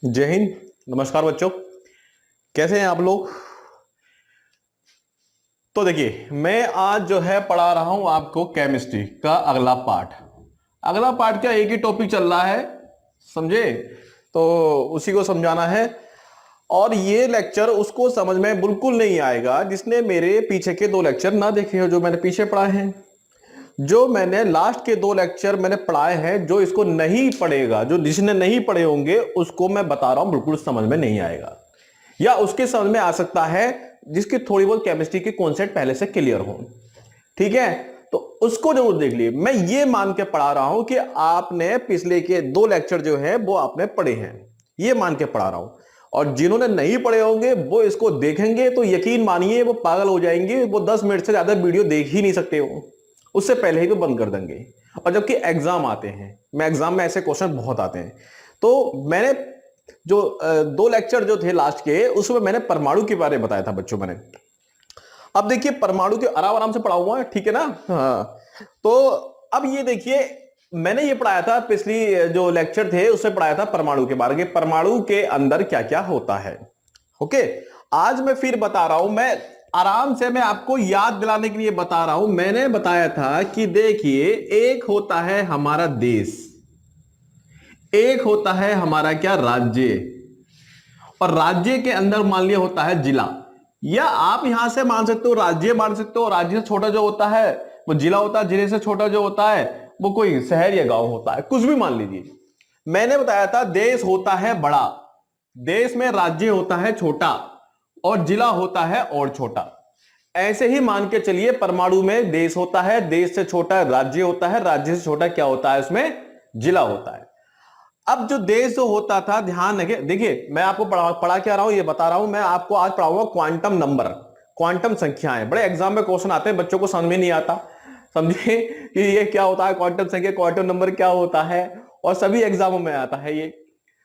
जय हिंद। नमस्कार बच्चों, कैसे हैं आप लोग। तो देखिए, मैं आज जो है पढ़ा रहा हूं आपको केमिस्ट्री का अगला पार्ट। अगला पार्ट क्या, एक ही टॉपिक चल रहा है, समझे। तो उसी को समझाना है। और ये लेक्चर उसको समझ में बिल्कुल नहीं आएगा जिसने मेरे पीछे के दो लेक्चर ना देखे हो, जो मैंने पीछे पढ़ाए हैं। जो मैंने लास्ट के दो लेक्चर मैंने पढ़ाए हैं, जो इसको नहीं पढ़ेगा, जो जिसने नहीं पढ़े होंगे, उसको मैं बता रहा हूं बिल्कुल समझ में नहीं आएगा, या उसके समझ में आ सकता है जिसकी थोड़ी बहुत केमिस्ट्री के कॉन्सेप्ट पहले से क्लियर हो। ठीक है, तो उसको जरूर देख लिए। मैं ये मान के पढ़ा रहा हूं कि आपने पिछले के दो लेक्चर जो है वो आपने पढ़े हैं, ये मान के पढ़ा रहा हूं। और जिन्होंने नहीं पढ़े होंगे वो इसको देखेंगे तो यकीन मानिए वो पागल हो जाएंगे, वो 10 मिनट से ज्यादा वीडियो देख ही नहीं सकते हो, उससे पहले ही तो बंद कर देंगे। और जबकि एग्जाम आते हैं, मैं एग्जाम में ऐसे क्वेश्चन बहुत आते हैं। तो मैंने जो दो लेक्चर जो थे लास्ट के, उसमें मैंने परमाणु के बारे में बताया था बच्चों मैंने। अब देखिए, परमाणु के आराम आराम से पढ़ा हुआ है, ठीक है ना। हाँ, तो अब ये देखिए, मैंने ये पढ़ाया था, पिछली जो लेक्चर थे उसमें पढ़ाया था परमाणु के बारे में, परमाणु के अंदर क्या क्या होता है। ओके, आज मैं फिर बता रहा हूं, मैं आराम से मैं आपको याद दिलाने के लिए बता रहा हूं। मैंने बताया था कि देखिए, एक होता है हमारा देश, एक होता है हमारा क्या, राज्य। और राज्य के अंदर मान लिया होता है जिला, या आप यहां से मान सकते हो राज्य मान सकते हो। राज्य से छोटा जो होता है वो जिला होता है, जिले से छोटा जो होता है वो कोई शहर या गांव होता है, कुछ भी मान लीजिए। मैंने बताया था देश होता है बड़ा, देश में राज्य होता है छोटा, और जिला होता है और छोटा। ऐसे ही मान के चलिए, परमाणु में देश होता है, देश से छोटा राज्य होता है, राज्य से छोटा क्या होता है, उसमें जिला होता है। अब जो देश जो होता था, ध्यान रखिए, देखिए मैं आपको पढ़ा क्या रहा हूं, ये बता रहा हूं। मैं आपको आज पढ़ाऊंगा क्वांटम नंबर, क्वांटम संख्याएं। बड़े एग्जाम में क्वेश्चन आते हैं, बच्चों को समझ में नहीं आता, समझिए कि ये क्या होता है, क्वांटम संख्या, क्वांटम नंबर क्या होता है, और सभी एग्जामों में आता है ये।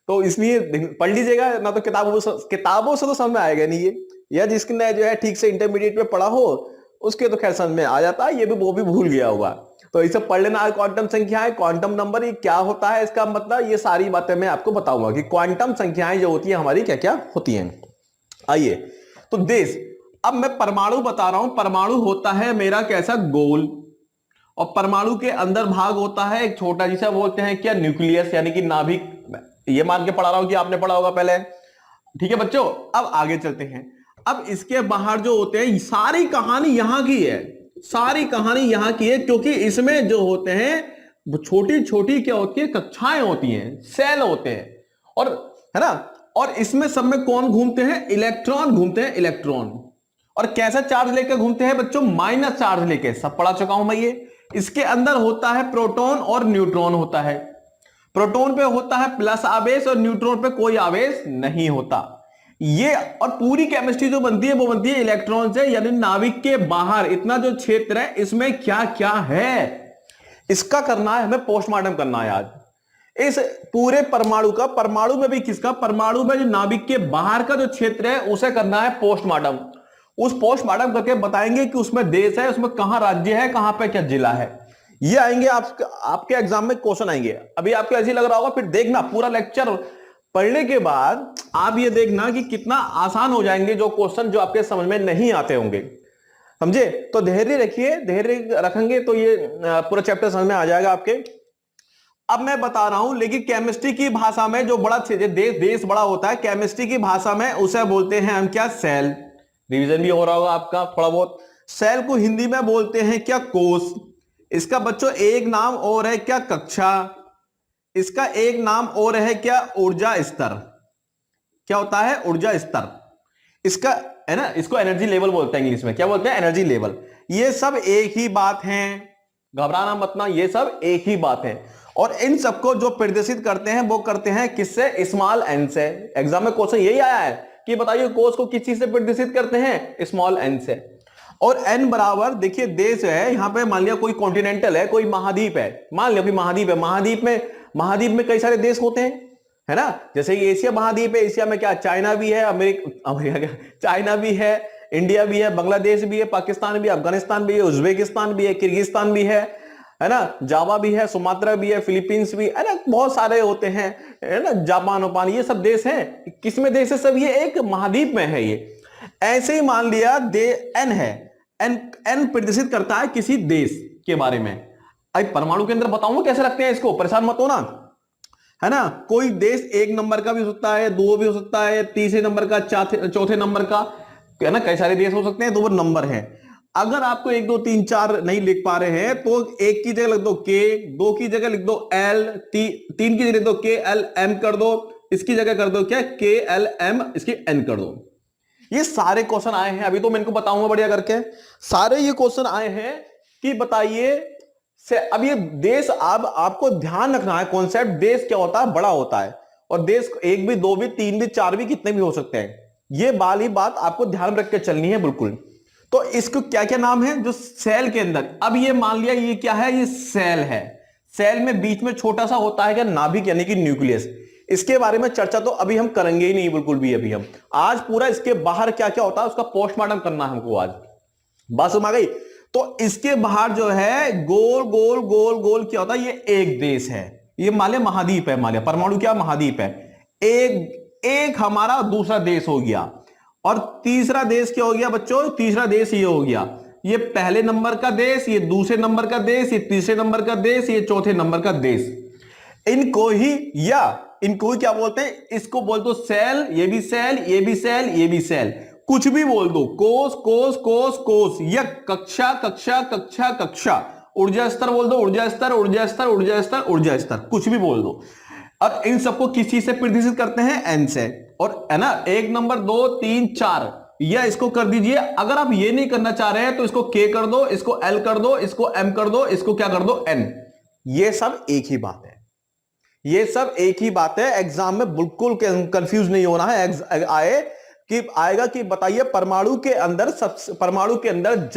तो इसलिए पढ़ लीजिएगा ना, तो किताबों से तो समझ में आएगा नहीं ये, या जिसने जो है ठीक से इंटरमीडिएट में पढ़ा हो उसके तो खैर समझ में आ जाता है, ये भी वो भी भूल गया होगा। तो इसे पढ़ लेना, क्वांटम संख्याएं, क्वांटम नंबर, ये क्या होता है, इसका मतलब, ये सारी बातें मैं आपको बताऊंगा कि क्वांटम संख्याएं जो होती है हमारी क्या क्या होती हैं। आइए, तो देश, अब मैं परमाणु बता रहा हूं। परमाणु होता है मेरा कैसा, गोल, और परमाणु के अंदर भाग होता है एक छोटा, जिसे बोलते हैं क्या, न्यूक्लियस, यानी कि नाभिक। ये मान के पढ़ा रहा हूं कि आपने पढ़ा होगा पहले, ठीक है बच्चों। अब आगे चलते हैं। अब इसके बाहर जो होते हैं, सारी कहानी यहां की है, सारी कहानी यहां की है, क्योंकि इसमें जो होते हैं वो छोटी छोटी क्या होती है, कक्षाएं होती हैं, सेल होते हैं, और है ना। और इसमें सब में कौन घूमते हैं, इलेक्ट्रॉन घूमते हैं, इलेक्ट्रॉन। और कैसा चार्ज लेकर घूमते हैं बच्चों, माइनस चार्ज लेके, सब पढ़ा चुका हूं मैं ये। इसके अंदर होता है प्रोटॉन और न्यूट्रॉन होता है। प्रोटॉन पे होता है प्लस आवेश और न्यूट्रॉन पे कोई आवेश नहीं होता। ये और पूरी केमिस्ट्री जो बनती है वो बनती है इलेक्ट्रॉन से, यानी नाभिक के बाहर इतना जो क्षेत्र है इसमें क्या क्या है, इसका करना है हमें, पोस्टमार्टम करना है आज इस पूरे परमाणु का। परमाणु में भी किसका, परमाणु में जो नाभिक के बाहर का जो क्षेत्र है उसे करना है पोस्टमार्टम। उस पोस्टमार्टम करके बताएंगे कि उसमें देश है, उसमें कहां राज्य है, कहां पे क्या जिला है। ये आएंगे आपके एग्जाम में क्वेश्चन आएंगे। अभी आपको ऐसे ही लग रहा होगा, फिर देखना पूरा लेक्चर पढ़ने के बाद आप ये देखना कि कितना आसान हो जाएंगे जो क्वेश्चन जो आपके समझ में नहीं आते होंगे, समझे। तो धैर्य रखिए, धैर्य रखेंगे तो ये पूरा चैप्टर समझ में आ जाएगा आपके। अब मैं बता रहा हूं, लेकिन केमिस्ट्री की भाषा में जो बड़ा देश बड़ा होता है, केमिस्ट्री की भाषा में उसे बोलते हैं हम क्या, सेल। रिवीजन भी हो रहा होगा आपका थोड़ा बहुत। सेल को हिंदी में बोलते हैं क्या, कोष। इसका बच्चों एक नाम और है क्या, कक्षा। इसका एक नाम और है क्या, ऊर्जा स्तर। क्या होता है, ऊर्जा स्तर। इसका है ना, इसको एनर्जी लेवल बोलते हैं, इंग्लिश में क्या बोलते हैं, एनर्जी लेवल। ये सब एक ही बात है, घबराना मत ना, ये सब एक ही बात है। और इन सबको जो प्रदर्शित करते हैं वो करते हैं किससे, स्मॉल एन से। एग्जाम में क्वेश्चन यही आया है कि बताइए कोष को किस चीज से प्रदर्शित करते हैं, स्मॉल एन से। और एन बराबर, देखिए देश है, यहां पे मान लिया कोई कॉन्टिनेंटल है, कोई महाद्वीप है, मान लिया कोई महाद्वीप है, महाद्वीप में कई सारे देश होते हैं, है ना। जैसे कि एशिया महाद्वीप है, एशिया में क्या, चाइना भी है, अमेरिका क्या, चाइना भी है, इंडिया भी है, बांग्लादेश भी है, पाकिस्तान भी है, अफगानिस्तान भी है, उज्बेकिस्तान भी है, किर्गिस्तान भी है, है ना, जावा भी है, सुमात्रा भी है, फिलीपींस भी है ना, बहुत सारे होते हैं, है ना, जापान ओपान, ये सब देश हैं। किसमें देश है सब, ये एक महाद्वीप में है ये। ऐसे ही मान लिया दे एन है, एन एन प्रदर्शित करता है किसी देश के बारे में। अब परमाणु के अंदर बताऊंगा कैसे रखते हैं इसको, परेशान मत होना, है ना। कोई देश एक नंबर का भी हो सकता है, दो भी हो सकता है, तीसरे नंबर का, चौथे नंबर का, है ना, कई सारे देश हो सकते हैं, तो वो नंबर है। अगर आपको 1 2 3 4 नहीं लिख पा रहे हैं तो एक की जगह लिख दो के, दो की जगह लिख दो एल, तीन की जगह लिख दो के एल एम कर दो, इसकी जगह कर दो क्या के एल एम, इसकी एन कर दो। ये सारे क्वेश्चन आए हैं, अभी तो मैं इनको बताऊंगा बढ़िया करके। सारे ये क्वेश्चन आए हैं कि बताइए से, अब ये देश, अब आपको ध्यान रखना है कॉन्सेप्ट, देश क्या होता है, बड़ा होता है, और देश एक भी, दो भी, तीन भी, चार भी, कितने भी हो सकते हैं। ये वाली बात आपको ध्यान में रख के चलनी है बिल्कुल। तो इसको क्या क्या नाम है जो सेल के अंदर, अब ये मान लिया ये क्या है, ये सेल है। सेल में बीच में छोटा सा होता है क्या, नाभिक यानी कि न्यूक्लियस। इसके बारे में चर्चा तो अभी हम करेंगे ही नहीं बिल्कुल भी। अभी हम आज पूरा इसके बाहर क्या क्या होता है उसका पोस्टमार्टम करना है हमको आज, बात समझ आ गई। तो इसके बाहर जो है गोल गोल गोल गोल क्या होता है, ये एक देश है, ये मान लिया महाद्वीप है, मान लिया परमाणु क्या महाद्वीप है। एक हमारा दूसरा देश हो गया, और तीसरा देश क्या हो गया बच्चों, तीसरा देश ये हो गया, ये पहले नंबर का देश, ये दूसरे नंबर का देश, ये तीसरे नंबर का देश, ये चौथे नंबर का देश। इनको ही क्या बोलते हैं, इसको बोल दो सेल, ये भी सेल, ये भी सेल, ये भी सेल, कुछ भी बोल दो, कोष कोष कोष कोष, या कक्षा कक्षा कक्षा कक्षा, ऊर्जा स्तर बोल दो, ऊर्जा स्तर ऊर्जा स्तर ऊर्जा स्तर ऊर्जा स्तर, कुछ भी बोल दो। और इन सबको किस चीज से प्रदर्शित करते हैं, एन से, और है ना, 1 नंबर 2 3 4, या इसको कर दीजिए। अगर आप ये नहीं करना चाह रहे हैं तो इसको के कर दो, इसको एल कर दो, इसको एम कर दो, इसको क्या कर दो, एन। ये सब एक ही बात है, ये सब एक ही बात है। एग्जाम में बिल्कुल कंफ्यूज नहीं होना है, आएगा कि बताइए परमाणु के अंदर, परमाणु के अंदर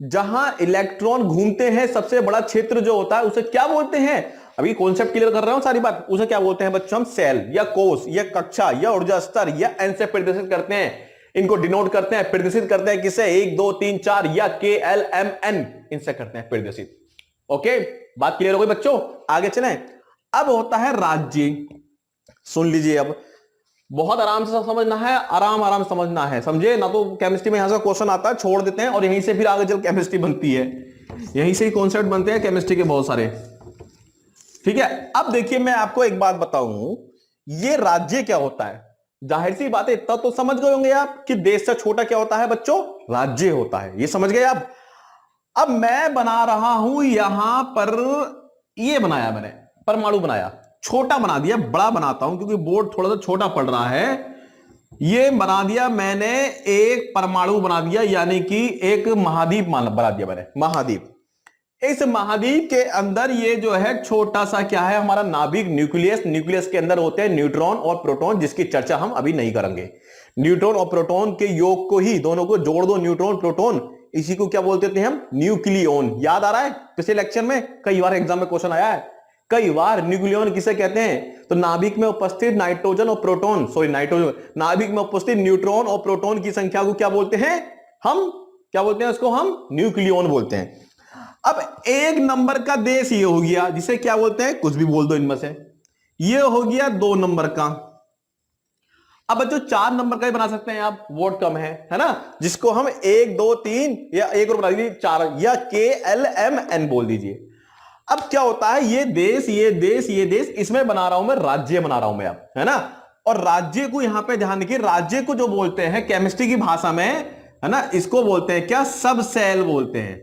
जहां इलेक्ट्रॉन घूमते हैं, सबसे बड़ा क्षेत्र जो होता है उसे क्या बोलते हैं। अभी कॉन्सेप्ट क्लियर कर रहा हूं सारी बात, उसे क्या बोलते हैं बच्चों, हम सेल या कोष या कक्षा या ऊर्जा स्तर या एन से प्रदर्शित करते हैं। इनको डिनोट करते हैं, प्रदर्शित करते हैं किसे, 1 2 3 4 या के एल एम एन, इनसे करते हैं प्रदर्शित। ओके, बात क्लियर हो गई बच्चों, आगे चलें। अब होता है राज्य, सुन लीजिए, अब बहुत आराम से समझना है, आराम आराम समझना है, समझे ना। तो केमिस्ट्री में यहां से क्वेश्चन आता है, छोड़ देते हैं, और यहीं से फिर आगे चल केमिस्ट्री बनती है, यहीं से ही कॉन्सेप्ट बनते हैं केमिस्ट्री के बहुत सारे, ठीक है। अब देखिए मैं आपको एक बात बताऊं, ये राज्य क्या होता है, जाहिर सी बात है इतना तो समझ गए होंगे आप कि देश से छोटा क्या होता है बच्चों, राज्य होता है, ये समझ गए आप। अब मैं बना रहा हूं यहां पर, ये बनाया मैंने, परमाणु बनाया, छोटा बना दिया, बड़ा बनाता हूं क्योंकि बोर्ड थोड़ा सा छोटा पड़ रहा है। ये बना दिया मैंने, एक परमाणु बना दिया, यानी कि एक महाद्वीप बना दिया मैंने, महाद्वीप। इस महाद्वीप के अंदर ये जो है छोटा सा क्या है हमारा नाभिक, न्यूक्लियस। न्यूक्लियस के अंदर होते हैं न्यूट्रॉन और प्रोटॉन, जिसकी चर्चा हम अभी नहीं करेंगे। न्यूट्रॉन और प्रोटॉन के योग को ही, दोनों को जोड़ दो, न्यूट्रॉन प्रोटॉन, इसी को क्या बोलते थे हम, न्यूक्लियॉन। याद आ रहा है, पिछले लेक्चर में कई बार एग्जाम में क्वेश्चन आया है, कई बार। न्यूक्लियॉन किसे कहते हैं, तो नाभिक में उपस्थित नाइट्रोजन और प्रोटॉन, नाभिक में उपस्थित न्यूट्रॉन और प्रोटॉन की संख्या को क्या बोलते हैं, हम क्या बोलते हैं उसको, हम न्यूक्लियॉन बोलते हैं। अब 1 नंबर का देश ये हो गया, जिसे क्या बोलते हैं, कुछ भी बोल दो इनमें से। ये हो गया 2 नंबर का। अब बच्चों 4 नंबर का ही बना सकते हैं आप, वोट कम है ना, जिसको हम 1 2 3 या एक और बना दीजिए 4, या के एल एम एन बोल दीजिए। अब क्या होता है, ये देश ये देश ये देश, इसमें बना रहा हूं मैं, राज्य बना रहा हूं मैं अब, है ना। और राज्य को यहां पे ध्यान रखिए, राज्य को जो बोलते हैं केमिस्ट्री की भाषा में, है ना, इसको बोलते हैं क्या, सब सेल बोलते हैं,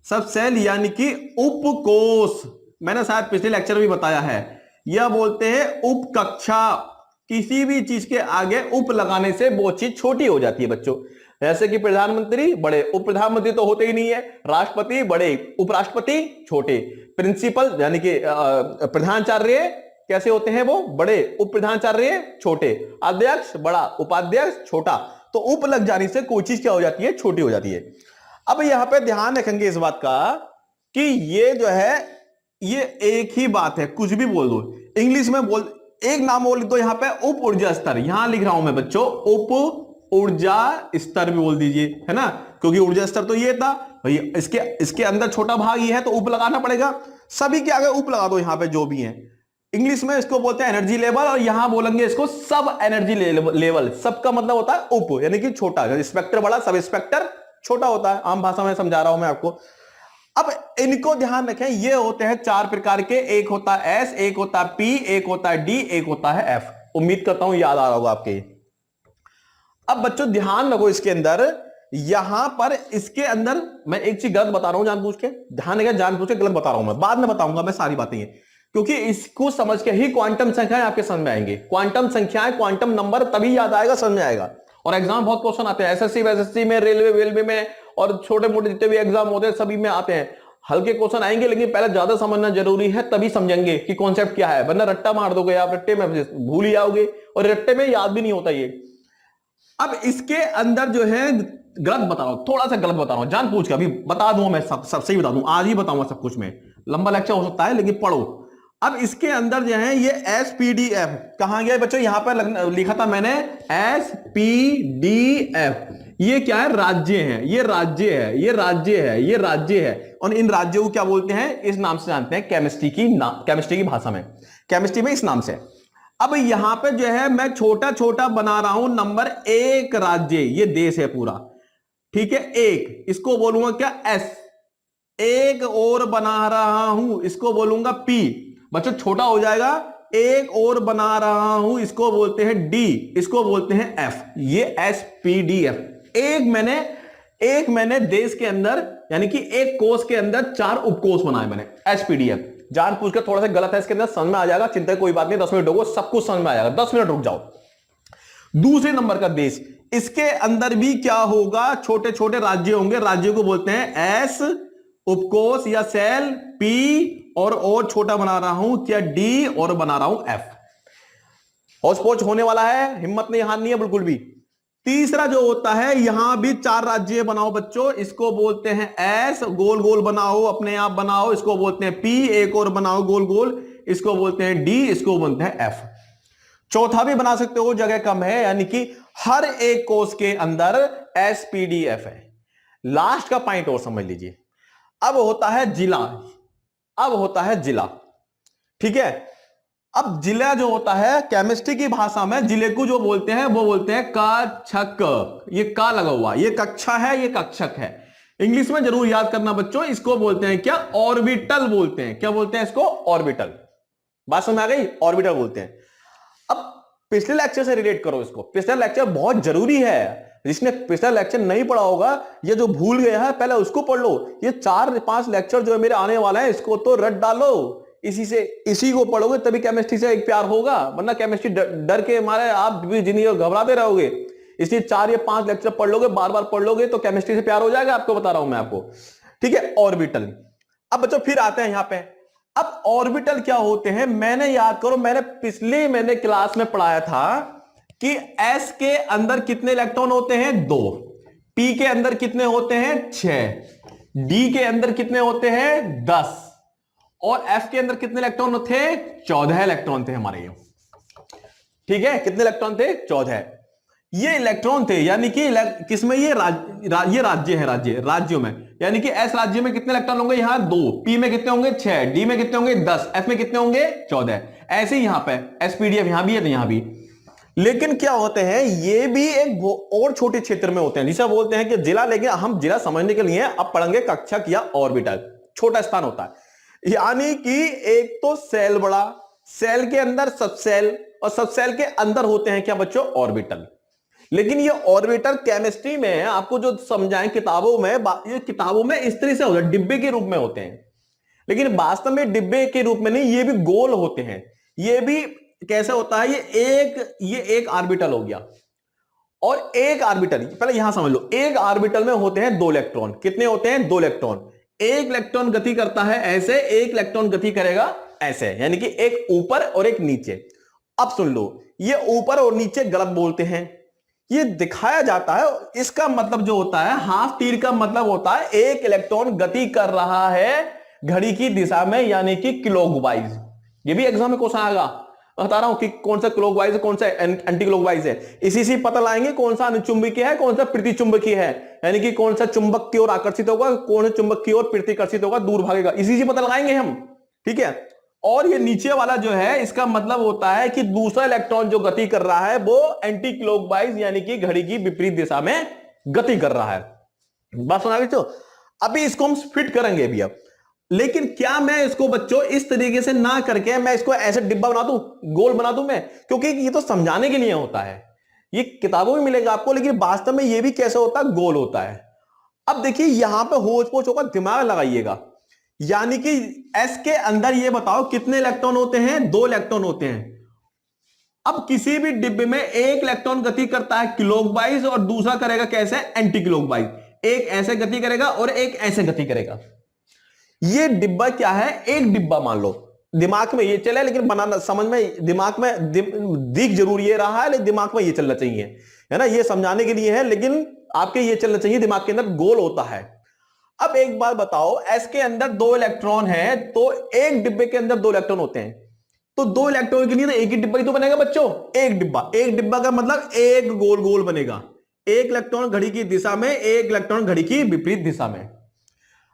सब सेल, यानी कि उपकोष। मैंने शायद पिछले लेक्चर में भी बताया है, यह बोलते हैं उपकक्षा। किसी भी चीज के आगे उप लगाने से वो चीज छोटी हो जाती है बच्चों। जैसे कि प्रधानमंत्री बड़े, उप प्रधानमंत्री तो होते ही नहीं है, राष्ट्रपति बड़े, उपराष्ट्रपति छोटे, प्रिंसिपल यानी कि प्रधानाचार्य कैसे होते हैं, वो बड़े, उप प्रधानाचार्य छोटे, अध्यक्ष बड़ा, उपाध्यक्ष छोटा। तो उप लग जाने से कोई चीज क्या हो जाती है, छोटी हो जाती है। अब यहां पे ध्यान रखेंगे इस बात का कि ये जो है, ये एक ही बात है, कुछ भी बोल दो इंग्लिश में, बोल एक नाम बोल दो यहां पे, उप ऊर्जा स्तर, यहां लिख रहा हूं मैं बच्चों, उप ऊर्जा स्तर भी बोल दीजिए, है ना, क्योंकि ऊर्जा स्तर तो ये था भाई, इसके अंदर छोटा भाग ये है तो उप लगाना पड़ेगा, सभी के आगे उप लगा दो यहां पे जो भी है। इंग्लिश में इसको बोलते हैं एनर्जी लेवल, और यहां बोलेंगे इसको सब एनर्जी लेवल। सब का मतलब होता है उप, यानी कि छोटा, स्पेक्टर बड़ा, सब स्पेक्टर छोटा होता है, आम भाषा में समझा रहा हूं मैं आपको। अब इनको ध्यान रखें, ये होते हैं 4 प्रकार के, एक होता है एस, एक होता है पी, एक होता है डी, एक होता है एफ। उम्मीद करता हूं याद आ रहा होगा आपके। अब बच्चों ध्यान रखो, इसके अंदर, यहां पर इसके अंदर मैं एक चीज गलत बता रहा हूं जानबूझ के, ध्यान रखें, जानबूझ के गलत बता रहा हूं मैं, बाद में बताऊंगा मैं सारी बातें, क्योंकि इसको समझ के ही क्वांटम संख्याएं आपके समझ में आएंगे। क्वांटम संख्याएं, क्वांटम नंबर तभी याद आएगा, समझ में आएगा। और एग्जाम बहुत क्वेश्चन आते हैं एसएससी में, रेलवे में, और छोटे मोटे जितने भी एग्जाम होते हैं सभी में आते हैं। हल्के क्वेश्चन आएंगे, लेकिन पहले ज्यादा समझना जरूरी है, तभी समझेंगे कि कॉन्सेप्ट क्या है, वरना रट्टा मार दोगे आप, रट्टे में भूल ही जाओगे, और रट्टे में याद भी नहीं होता ये। अब इसके अंदर जो है, गलत बता रहा हूं, थोड़ा सा गलत बता रहा हूं, जान पूछ के, अभी बता दूं मैं, सब सही बता दूं, आज ही बताऊंगा सब कुछ में, लंबा लेक्चर हो सकता है लेकिन पढ़ो। अब इसके अंदर जो है ये एसपीडीएफ कहां गया बच्चों, यहां पर लिखा था मैंने एसपीडीएफ, ये क्या है, राज्य है, ये राज्य है, ये राज्य है, ये राज्य है, और इन राज्यों को क्या बोलते हैं, इस नाम से जानते हैं, केमिस्ट्री की भाषा में, केमिस्ट्री में इस नाम से। अब यहां पे जो है मैं छोटा छोटा बना रहा हूं, नंबर 1 राज्य, ये देश है पूरा, ठीक है, एक, इसको बोलूंगा क्या, एस। एक और बना रहा हूं, इसको बोलूंगा पी, बच्चों छोटा हो जाएगा, एक और बना रहा हूं, इसको बोलते हैं डी, इसको बोलते हैं एफ, ये एसपीडीएफ। एक मैंने देश के अंदर, यानी कि एक कोष के अंदर 4 उपकोष बनाए मैंने, एसपीडीएफ। जान पूछ कर थोड़ा सा गलत है, इसके अंदर समझ में आ जाएगा, चिंता कोई बात नहीं, 10 मिनट रुको, सब कुछ समझ में आ जाएगा, 10 मिनट रुक जाओ। दूसरे नंबर का देश, इसके अंदर भी क्या होगा, छोटे छोटे राज्य होंगे, राज्यों को बोलते हैं एस, उपकोष या सेल, पी, और छोटा बना रहा हूं क्या, डी, और बना रहा हूं एफ। होच पोच होने वाला है, हिम्मत नहीं हारनी है बिल्कुल भी। तीसरा जो होता है, यहां भी 4 राज्य बनाओ बच्चों, इसको बोलते हैं एस, गोल गोल बनाओ, अपने आप बनाओ, इसको बोलते हैं पी, एक और बनाओ गोल गोल, इसको बोलते हैं डी, इसको बोलते हैं एफ। चौथा भी बना सकते हो, जगह कम है, यानी कि हर एक कोष के अंदर एसपीडीएफ है। लास्ट का पॉइंट और समझ लीजिए, अब होता है जिला, अब होता है जिला, ठीक है। अब जिला जो होता है, केमिस्ट्री की भाषा में जिले को जो बोलते हैं वो बोलते हैं कक्षक, ये का लगा हुआ, ये कक्षा है, ये कक्षक है। इंग्लिश में जरूर याद करना बच्चों, इसको बोलते हैं क्या, ऑर्बिटल बोलते हैं, क्या बोलते हैं इसको, ऑर्बिटल। बात समझ आ गई, ऑर्बिटल बोलते हैं। अब पिछले लेक्चर से रिलेट करो इसको, पिछला लेक्चर बहुत जरूरी है, जिसने पिछला लेक्चर नहीं पढ़ा होगा, ये जो भूल गया है पहले उसको पढ़ लो। ये 4-5 लेक्चर जो है मेरे आने वाला है, इसको तो रट डालो, इसी को पढ़ोगे तभी केमिस्ट्री से एक प्यार होगा, वरना केमिस्ट्री डर के मारे आप भी जिंदगी घबराते रहोगे। इसलिए 4 या 5 लेक्चर पढ़ लोगे, बार बार पढ़ लोगे तो केमिस्ट्री से प्यार हो जाएगा, आपको बता रहा हूं मैं आपको, ठीक है। ऑर्बिटल, अब बच्चों फिर आते हैं यहां पे। अब ऑर्बिटल क्या होते हैं, मैंने याद करो, मैंने क्लास में पढ़ाया था कि एस के अंदर कितने इलेक्ट्रॉन होते हैं, 2, पी के अंदर कितने होते हैं, 6, डी के अंदर कितने होते हैं, 10, और एफ के अंदर कितने इलेक्ट्रॉन थे, 14 इलेक्ट्रॉन थे हमारे, ठीक है। कितने इलेक्ट्रॉन थे, 14 ये इलेक्ट्रॉन थे, यानी कि किसमें, ये राज्य है, राज्यों में, यानी कि एस राज्य में कितने इलेक्ट्रॉन होंगे, यहां 2, पी में कितने होंगे, 6, डी में कितने होंगे, 10, एफ में कितने होंगे, 14। ऐसे ही यहां पे एसपीडीएफ यहां भी है तो यहां भी। लेकिन क्या होते हैं, ये भी एक और छोटे क्षेत्र में होते हैं, जिसे बोलते हैं कि जिला, लेकिन हम जिला समझने के लिए अब पढ़ेंगे कक्षक या ऑर्बिटल, छोटा स्थान होता है। यानी कि एक तो सेल बड़ा, सेल के अंदर सबसेल, और सबसेल के अंदर होते हैं क्या बच्चों, ऑर्बिटल। लेकिन ये ऑर्बिटल केमिस्ट्री में आपको जो समझाएं किताबों में, ये किताबों में इस तरह से होते हैं, डिब्बे के रूप में होते हैं, लेकिन वास्तव में डिब्बे के रूप में नहीं, ये भी गोल होते हैं। ये भी कैसे होता है, ये एक ऑर्बिटल हो गया, और एक ऑर्बिटल, पहले यहां समझ लो, एक ऑर्बिटल में होते हैं 2 इलेक्ट्रॉन, कितने होते हैं, 2 इलेक्ट्रॉन। एक इलेक्ट्रॉन गति करता है ऐसे, एक इलेक्ट्रॉन गति करेगा ऐसे, यानी कि एक ऊपर और एक नीचे। अब सुन लो, ये ऊपर और नीचे गलत बोलते हैं, ये दिखाया जाता है, इसका मतलब जो होता है, हाफ तीर का मतलब होता है एक इलेक्ट्रॉन गति कर रहा है घड़ी की दिशा में, यानी कि क्लॉकवाइज। ये भी एग्जाम में क्वेश्चन आएगा, बता रहा हूं कि कौन सा क्लॉकवाइज है कौन सा एंटी क्लॉकवाइज है। इसी से पता लगाएंगे कौन सा अनुचुंबकीय है कौन सा प्रतिचुंबकीय है, यानी कि कौन सा चुंबक की ओर आकर्षित होगा कौन सा चुंबक की ओर प्रतिकर्षित होगा, दूर भागेगा, इसी से पता लगाएंगे हम। ठीक है, और ये नीचे वाला जो है इसका मतलब होता है कि दूसरा इलेक्ट्रॉन जो गति कर रहा है वो एंटी क्लॉकवाइज यानी कि घड़ी की विपरीत दिशा में गति कर रहा है। बात सुना बच्चों, अभी इसको हम फिट करेंगे अभी। अब लेकिन क्या मैं इसको बच्चों इस तरीके से ना करके मैं इसको ऐसे डिब्बा बना दूं, गोल बना दूं मैं, क्योंकि ये तो समझाने के लिए होता है, ये किताबों में मिलेगा आपको, लेकिन वास्तव में ये भी कैसे होता है, गोल होता है। अब देखिए यहां पे होच पोच होगा, दिमाग लगाइएगा, यानी कि एस के अंदर ये बताओ कितने इलेक्ट्रॉन होते हैं, 2 इलेक्ट्रॉन होते हैं। अब किसी भी डिब्बे में एक इलेक्ट्रॉन गति करता है क्लॉकवाइज और दूसरा करेगा कैसे, एंटी क्लॉकवाइज। एक ऐसे गति करेगा और एक ऐसे गति करेगा। ये डिब्बा क्या है, एक डिब्बा मान लो, दिमाग में ये चले, लेकिन बनाना समझ में, दिमाग में दिख जरूर ये रहा है, लेकिन दिमाग में ये चलना चाहिए, है ना, ये समझाने के लिए है, लेकिन आपके ये चलना चाहिए दिमाग के अंदर, गोल होता है। अब एक बात बताओ, एस के अंदर 2 इलेक्ट्रॉन है, तो एक डिब्बे के अंदर 2 इलेक्ट्रॉन होते हैं, तो 2 इलेक्ट्रॉन के लिए तो एक ही डिब्बा ही तो बनेगा बच्चों, एक डिब्बा। एक डिब्बा का मतलब एक गोल गोल बनेगा, एक इलेक्ट्रॉन घड़ी की दिशा में, एक इलेक्ट्रॉन घड़ी की विपरीत दिशा में।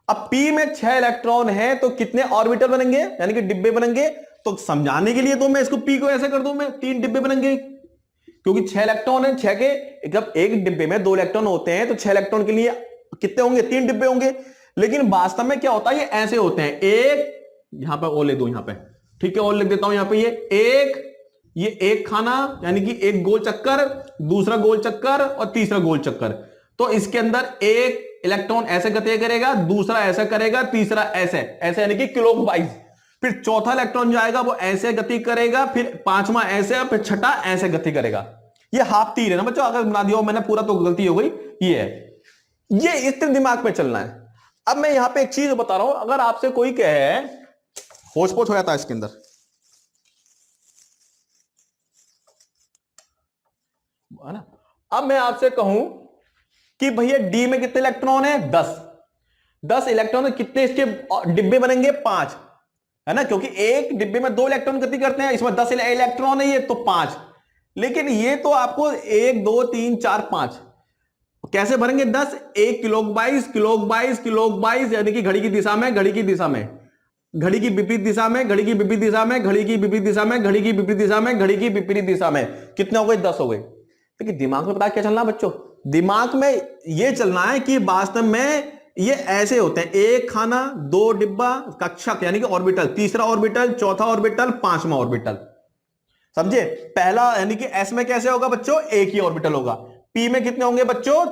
अब P में 6 इलेक्ट्रॉन है तो कितने ऑर्बिटल बनेंगे, यानी कि डिब्बे बनेंगे। तो समझाने के लिए तो मैं इसको P को ऐसे कर दूं, मैं 3 डिब्बे बनेंगे, क्योंकि 6 इलेक्ट्रॉन है, 6 के जब एक डिब्बे में 2 इलेक्ट्रॉन होते हैं तो 6 इलेक्ट्रॉन के लिए कितने होंगे, 3 डिब्बे होंगे। लेकिन वास्तव में क्या होता है, ये ऐसे होते हैं, एक यहां पर और ले दो, यहां पे ठीक है, और लिख देता हूं यहां पे, ये एक खाना, यानी कि एक गोल चक्कर, दूसरा गोल चक्कर और तीसरा गोल चक्कर। तो इसके अंदर एक इलेक्ट्रॉन ऐसे गति करेगा, दूसरा ऐसा करेगा, तीसरा ऐसे ऐसे, यानी कि क्लॉकवाइज। फिर चौथा इलेक्ट्रॉन जाएगा वो ऐसे गति करेगा, फिर पांचवा ऐसे, फिर छठा ऐसे गति करेगा। ये हाफ तीर है ना बच्चों, अगर बना दिया मैंने पूरा तो गलती हो गई। ये है, ये इस तरह दिमाग में चलना है। अब मैं यहां पे एक चीज बता रहा हूं, अगर आपसे कोई कहे, होच पोच हो जाता है इसके अंदर, है ना। अब मैं आपसे कहूं कि भैया डी में कितने इलेक्ट्रॉन है, 10 इलेक्ट्रॉन, कितने इसके डिब्बे बनेंगे, 5, है ना, क्योंकि एक डिब्बे में 2 इलेक्ट्रॉन गति करते हैं, इसमें 10 इलेक्ट्रॉन है, ये तो 5। लेकिन ये तो आपको 1 2 3 4 5 कैसे भरेंगे, 10, 1 क्लॉकवाइज, यानी कि घड़ी की दिशा में, घड़ी की दिशा में, घड़ी की विपरीत दिशा में, घड़ी की विपरीत दिशा में, घड़ी की विपरीत दिशा में, घड़ी की विपरीत दिशा में, घड़ी की विपरीत दिशा में, कितने हो गए, 10 हो गए। लेकिन दिमाग में पता क्या चलना बच्चों, दिमाग में ये चलना है कि वास्तव में ये ऐसे होते हैं, एक खाना, 2 डिब्बा, कक्षक यानी कि ऑर्बिटल, तीसरा ऑर्बिटल, चौथा ऑर्बिटल, पांचवा ऑर्बिटल, समझे। पहला यानी कि एस में कैसे होगा बच्चों, एक ही ऑर्बिटल होगा। पी में कितने होंगे बच्चों,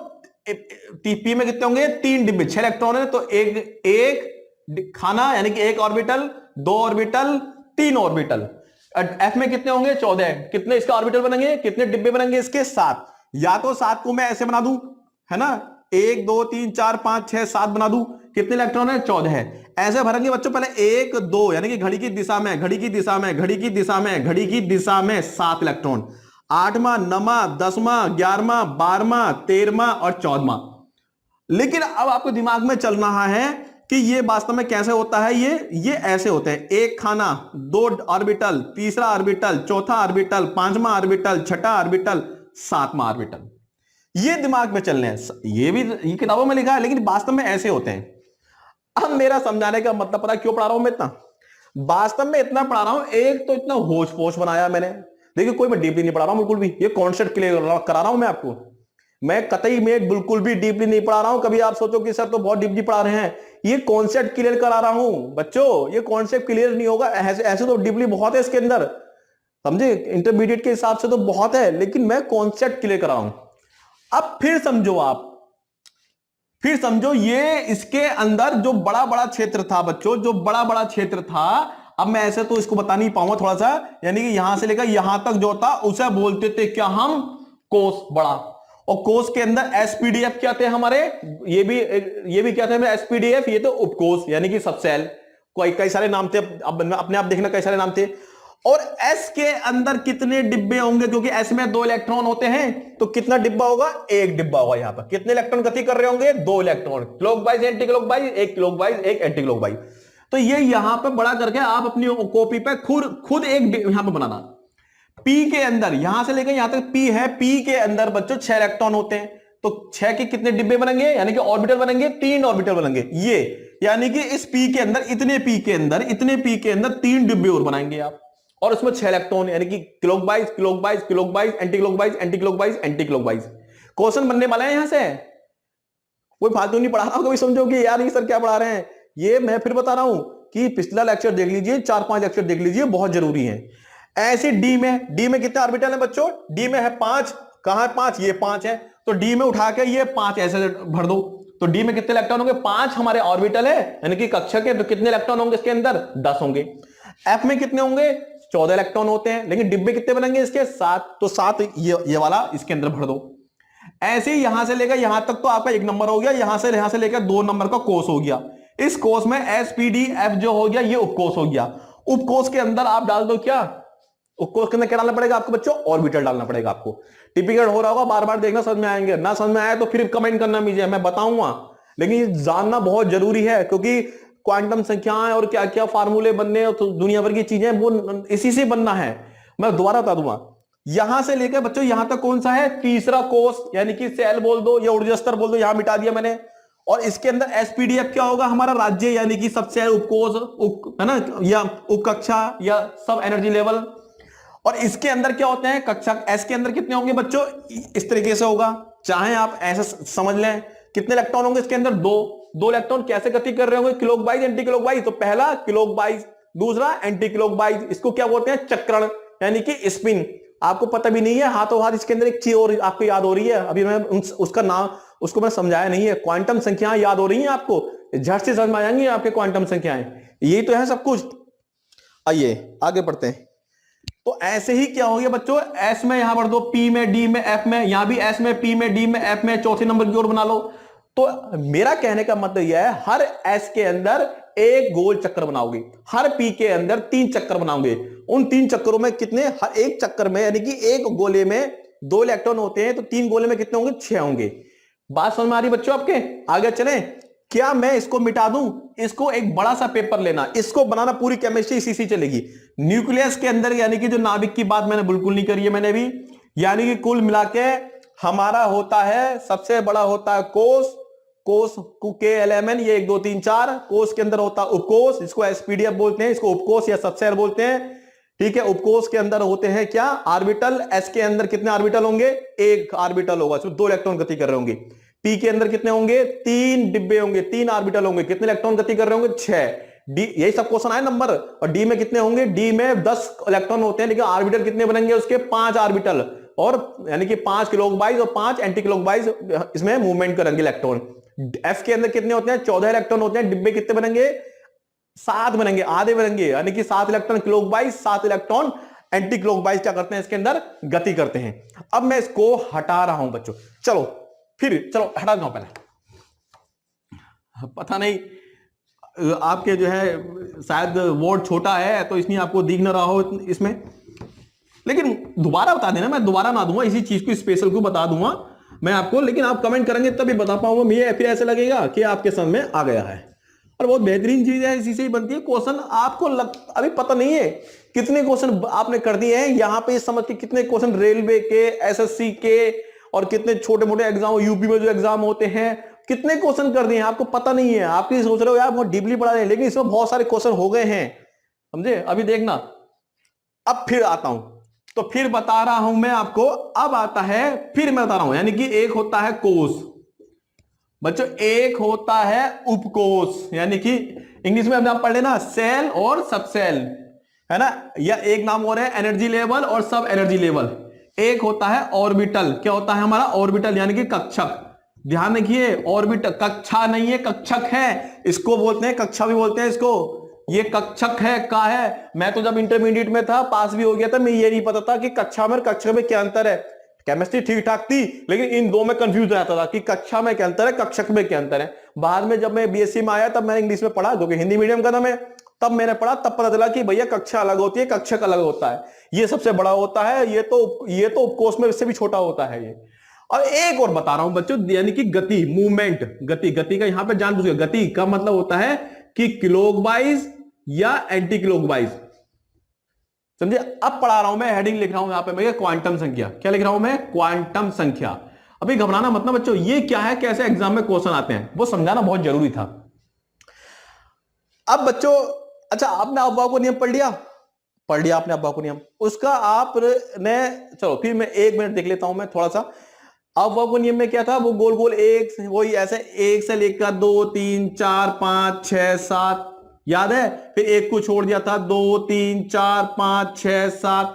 पी में कितने होंगे, 3 डिब्बे, 6 इलेक्ट्रॉन है, तो एक खाना यानी कि 1 ऑर्बिटल, 2 ऑर्बिटल, 3 ऑर्बिटल। एफ में कितने होंगे, 14, कितने इसका ऑर्बिटल बनेंगे, कितने डिब्बे बनेंगे इसके, 7। या तो 7 को मैं ऐसे बना दूं, है ना, 1 2 3 4 5 6 7 बना दूं, कितने इलेक्ट्रॉन है, 14 है। ऐसे भरेंगे बच्चों, पहले 1 2 यानी कि घड़ी की दिशा में, घड़ी की दिशा में, घड़ी की दिशा में, घड़ी की दिशा में 7 इलेक्ट्रॉन, 8वां 9वां 10वां 11वां 12वां 13वां और 14वां। लेकिन अब आपको दिमाग में चल रहा है कि ये वास्तव में कैसे होता है, ये ऐसे होते हैं, एक खाना, 2 ऑर्बिटल, तीसरा ऑर्बिटल, चौथा ऑर्बिटल, पांचवा ऑर्बिटल, छठा ऑर्बिटल, 7वां ऑर्बिटल। ये दिमाग में चलने हैं, ये भी ये किताबों में लिखा है, लेकिन वास्तव में ऐसे होते हैं। अब मेरा समझाने का मतलब पता क्यों पढ़ा रहा हूं मैं इतना, वास्तव में इतना पढ़ा रहा हूं, एक तो इतना होश पोश बनाया मैंने, देखिए कोई मैं डीपली नहीं पढ़ा रहा हूं बिल्कुल भी, ये कॉन्सेप्ट क्लियर करा रहा हूं मैं आपको, मैं कतई में बिल्कुल भी डीपली नहीं पढ़ा रहा हूं। कभी आप सोचो कि सर तो बहुत डीपली पढ़ा रहे हैं, ये कॉन्सेप्ट क्लियर करा रहा हूं बच्चों, ये कॉन्सेप्ट क्लियर नहीं होगा, ऐसे तो डीपली बहुत है इसके अंदर, समझे, इंटरमीडिएट के हिसाब से तो बहुत है, लेकिन मैं कॉन्सेप्ट क्लियर करा रहा हूं। अब फिर समझो आप, फिर समझो ये इसके अंदर जो बड़ा बड़ा क्षेत्र था बच्चों, जो बड़ा बड़ा क्षेत्र था, अब मैं ऐसे तो इसको बता नहीं पाऊंगा थोड़ा सा, यानी कि यहां से लेकर यहां तक जो था उसे बोलते थे क्या हम, कोष बड़ा। और कोष के अंदर एसपीडीएफ क्या थे हमारे, ये भी क्या थे एसपीडीएफ, ये तो उपकोष यानी कि सबसेल, कई सारे नाम थे, अब अपने आप देखना कई सारे नाम थे। और एस के अंदर कितने डिब्बे होंगे, क्योंकि एस में 2 इलेक्ट्रॉन होते हैं, तो कितना डिब्बा होगा, 1 डिब्बा होगा। यहां पर कितने इलेक्ट्रॉन गति कर रहे होंगे, 2 इलेक्ट्रॉन, क्लॉकवाइज एंटी क्लॉकवाइज, एक क्लॉकवाइज एक एंटी क्लॉकवाइज। तो ये यहां पर बड़ा करके आप अपनी कॉपी पे खुद एक यहां पर बनाना, पी के अंदर यहां से लेकर यहां तक पी है, पी के अंदर बच्चों 6 इलेक्ट्रॉन होते हैं, तो 6 के कितने डिब्बे बनेंगे, यानी कि ऑर्बिटल बनेंगे, 3 ऑर्बिटल बनेंगे ये, यानी कि इस पी के अंदर इतने पी के अंदर 3 डिब्बे और बनाएंगे आप, और उसमें 6 इलेक्ट्रॉन, यानी कि clockwise clockwise clockwise anti clockwise anti clockwise anti clockwise. Question बनने वाला है यहां से, कोई फालतू नहीं पढ़ा रहा, कभी समझोगे यार ये सर क्या पढ़ा रहे हैं, ये मैं फिर बता रहा हूं कि पिछला लेक्चर देख लीजिए, 4-5 लेक्चर देख लीजिए, बहुत जरूरी है। ऐसे डी में कितने ऑर्बिटल है बच्चों, डी में है 5, कहां है 5, ये 5 है, तो डी में उठा के ये 5 ऐसे भर दो, तो डी में कितने इलेक्ट्रॉन होंगे, 5 हमारे ऑर्बिटल है यानी कि कक्षक है, तो कितने इलेक्ट्रॉन होंगे इसके अंदर, 10 होंगे। एफ में कितने होंगे, 14 इलेक्ट्रॉन होते हैं, लेकिन डिब्बे कितने बनेंगे इसके, 7, तो 7 ये वाला इसके अंदर भर दो। ऐसे ही यहां से लेकर यहां तक तो आपका 1 नंबर हो गया, यहां से लेकर 2 नंबर का कोष हो गया। इस कोष में एसपीडीएफ जो हो गया ये उपकोष हो गया। उपकोष के अंदर आप डाल दो क्या, उपकोष के अंदर क्या डालना पड़ेगा आपको बच्चों, ऑर्बिटल डालना पड़ेगा आपको। टिपिकल हो रहा होगा, बार बार देखना, समझ में आएंगे, ना समझ में आए तो फिर कमेंट करना मुझे, मैं बताऊंगा, लेकिन ये जानना बहुत जरूरी है, क्योंकि क्वांटम संख्याएं और क्या क्या फार्मूले बनने तो दुनिया भर की चीजें वो इसी से बनना है। मैं दोबारा बता दूंगा, यहां से लेकर बच्चों यहां तक कौन सा है, तीसरा कोष, यानी कि सेल बोल दो या ऊर्जा स्तर बोल दो, यहां मिटा दिया मैंने। और इसके अंदर एसपीडीएफ क्या होगा, हमारा राज्य, यानी कि सबसे उपकोष है ना, या उपकक्षा या सब एनर्जी लेवल। और इसके अंदर क्या होते हैं कक्षक, एस के अंदर कितने होंगे बच्चों, इस तरीके से होगा, चाहे आप ऐसे समझ लें, कितने इलेक्ट्रॉन होंगे इसके अंदर, 2 इलेक्ट्रॉन कैसे गति कर रहे होंगे, क्लॉकवाइज एंटी क्लॉकवाइज, तो पहला क्लॉकवाइज, दूसरा एंटी क्लॉकवाइज, इसको क्या बोलते हैं, चक्रण, यानी कि स्पिन। आपको पता भी नहीं है, हाथों हाथ इसके अंदर एक चीज और आपको याद हो रही है, अभी मैं उसका नाम उसको मैं समझाया नहीं है, क्वांटम संख्याएं याद हो रही हैं आपको, झट से समझ में आ जाएंगी आपके क्वांटम संख्याएं, यही तो है सब कुछ। आइए आगे बढ़ते हैं। तो ऐसे ही क्या हो गया बच्चों, एस में यहां बढ़ दो, पी में, डी में, एफ में, यहां भी एस में, पी में, डी में, एफ में, चौथे नंबर की ओर बना लो। तो मेरा कहने का मतलब यह है, हर एस के अंदर एक गोल चक्कर बनाओगे, हर पी के अंदर 3 चक्कर बनाओगे, उन 3 चक्करों में कितने, हर एक चक्कर में यानी कि एक गोले में 2 इलेक्ट्रॉन होते हैं, तो 3 गोले में कितने होंगे, 6 होंगे। बात समझ में आ रही बच्चों आपके, आगे चलें। क्या मैं इसको मिटा दूं, इसको एक बड़ा सा पेपर लेना, इसको बनाना, पूरी केमिस्ट्री इसी से चलेगी। न्यूक्लियस के अंदर यानी कि जो नाभिक की बात मैंने बिल्कुल नहीं करी है मैंने भी, यानी कि कुल मिला के हमारा होता है, सबसे बड़ा होता है कोष, कोष के एलिमेंट ये 1 2 3 4, कोष के अंदर होता है उपकोष, इसको एसपीडीएफ बोलते हैं, इसको उपकोष या सबसेल बोलते हैं, ठीक है। उपकोष के अंदर होते हैं क्या, ऑर्बिटल। एस के अंदर कितने ऑर्बिटल होंगे, 1 ऑर्बिटल होगा, इसमें 2 इलेक्ट्रॉन गति कर रहे होंगे। पी के अंदर कितने होंगे, 3 डिब्बे होंगे, 3 ऑर्बिटल होंगे, कितने इलेक्ट्रॉन गति कर रहे होंगे, 6। डी, यही सब क्वेश्चन आए नंबर। और डी में कितने होंगे, डी में 10 इलेक्ट्रॉन होते हैं, लेकिन ऑर्बिटल कितने बनेंगे उसके, 5 ऑर्बिटल, और यानी कि 5 क्लॉकवाइज और 5 एंटी क्लॉकवाइज इसमें मूवमेंट करेंगे इलेक्ट्रॉन। एफ के अंदर कितने होते हैं, 14 इलेक्ट्रॉन होते हैं, डिब्बे कितने बनेंगे, 7 बनेंगे, आधे बनेंगे, यानी कि 7 electron clockwise, 7 electron anti clockwise क्या करते हैं, इसके अंदर गति करते हैं। अब मैं इसको हटा रहा हूं बच्चों, चलो हटा दो पहले, पता नहीं आपके जो है शायद वर्ड छोटा है तो इसलिए आपको दिख ना रहा हो इसमें, लेकिन दोबारा बता देना, मैं दोबारा ना दूंगा, इसी चीज को स्पेशल को बता दूंगा मैं आपको, लेकिन आप कमेंट करेंगे तभी बता पाऊंगा मैं, फिर ऐसे लगेगा कि आपके समझ में आ गया है। और बहुत बेहतरीन चीज है, इसी से ही बनती है। क्वेश्चन आपको अभी पता नहीं है कितने क्वेश्चन आपने कर दिए हैं यहां पे, समझ के कितने क्वेश्चन रेलवे के, एसएससी के, और कितने छोटे मोटे एग्जाम, यूपी में जो एग्जाम होते हैं, कितने क्वेश्चन कर दिए हैं आपको पता नहीं है। आप ये सोच रहे हो यार बहुत डीपली पढ़ा रहे हैं, लेकिन इसमें बहुत सारे क्वेश्चन हो गए हैं, समझे। अभी देखना, अब फिर आता हूं, तो फिर बता रहा हूं मैं आपको, अब आता है, फिर मैं बता रहा हूं, यानी कि एक होता है कोष बच्चों, एक होता है उपकोष, यानी कि इंग्लिश में आप पढ़ लेना सेल और सबसेल, है ना, या एक नाम और है एनर्जी लेवल और सब एनर्जी लेवल। एक होता है ऑर्बिटल, क्या होता है हमारा ऑर्बिटल, यानी कि कक्षक। ध्यान रखिए, ऑर्बिटल कक्षा नहीं है, कक्षक है, इसको बोलते हैं, कक्षा भी बोलते हैं इसको, ये कक्षक है, का है। मैं तो जब इंटरमीडिएट में था, पास भी हो गया था, मैं ये नहीं पता था कि कक्षा में कक्षक में क्या अंतर है। केमिस्ट्री ठीक ठाक थी, लेकिन इन दो में कंफ्यूज रहता था कि कक्षा में क्या अंतर है, कक्षक में क्या अंतर है। बाद में जब मैं बीएससी में आया तब मैंने इंग्लिश में पढ़ा, जो कि हिंदी मीडियम का था मैं, तब मैंने पढ़ा, तब पता चला कि भैया कक्षा अलग होती है, कक्षक अलग होता है, ये सबसे बड़ा होता है, ये तो उपकोष में इससे भी छोटा होता है ये। और एक और बता रहा हूं बच्चों, यानी कि गति, मूवमेंट, गति का यहां पे जान बूझिए, गति का मतलब होता है कि क्लॉकवाइज या एंटी क्लॉकवाइज। समझे। अब पढ़ा रहा हूं मैं, हेडिंग लिख रहा हूं यहां पे मैं क्वांटम संख्या। क्या लिख रहा हूं मैं? क्वांटम संख्या। अभी घबराना मत ना बच्चों, ये क्या है, कैसे एग्जाम में क्वेश्चन आते हैं, वो समझाना बहुत जरूरी था। अब बच्चों, अच्छा आपने अफवाह को नियम पढ़ लिया? पढ़ लिया आपने अफवाह को नियम, उसका आपने, चलो फिर मैं 1 मिनट देख लेता हूं मैं थोड़ा सा। अफवाह को नियम में क्या था, वो गोल गोल एक, वही ऐसे 1 से लेकर 2 3 4 5 6 7, याद है? फिर 1 को छोड़ दिया था, 2 3 4 5 6 7,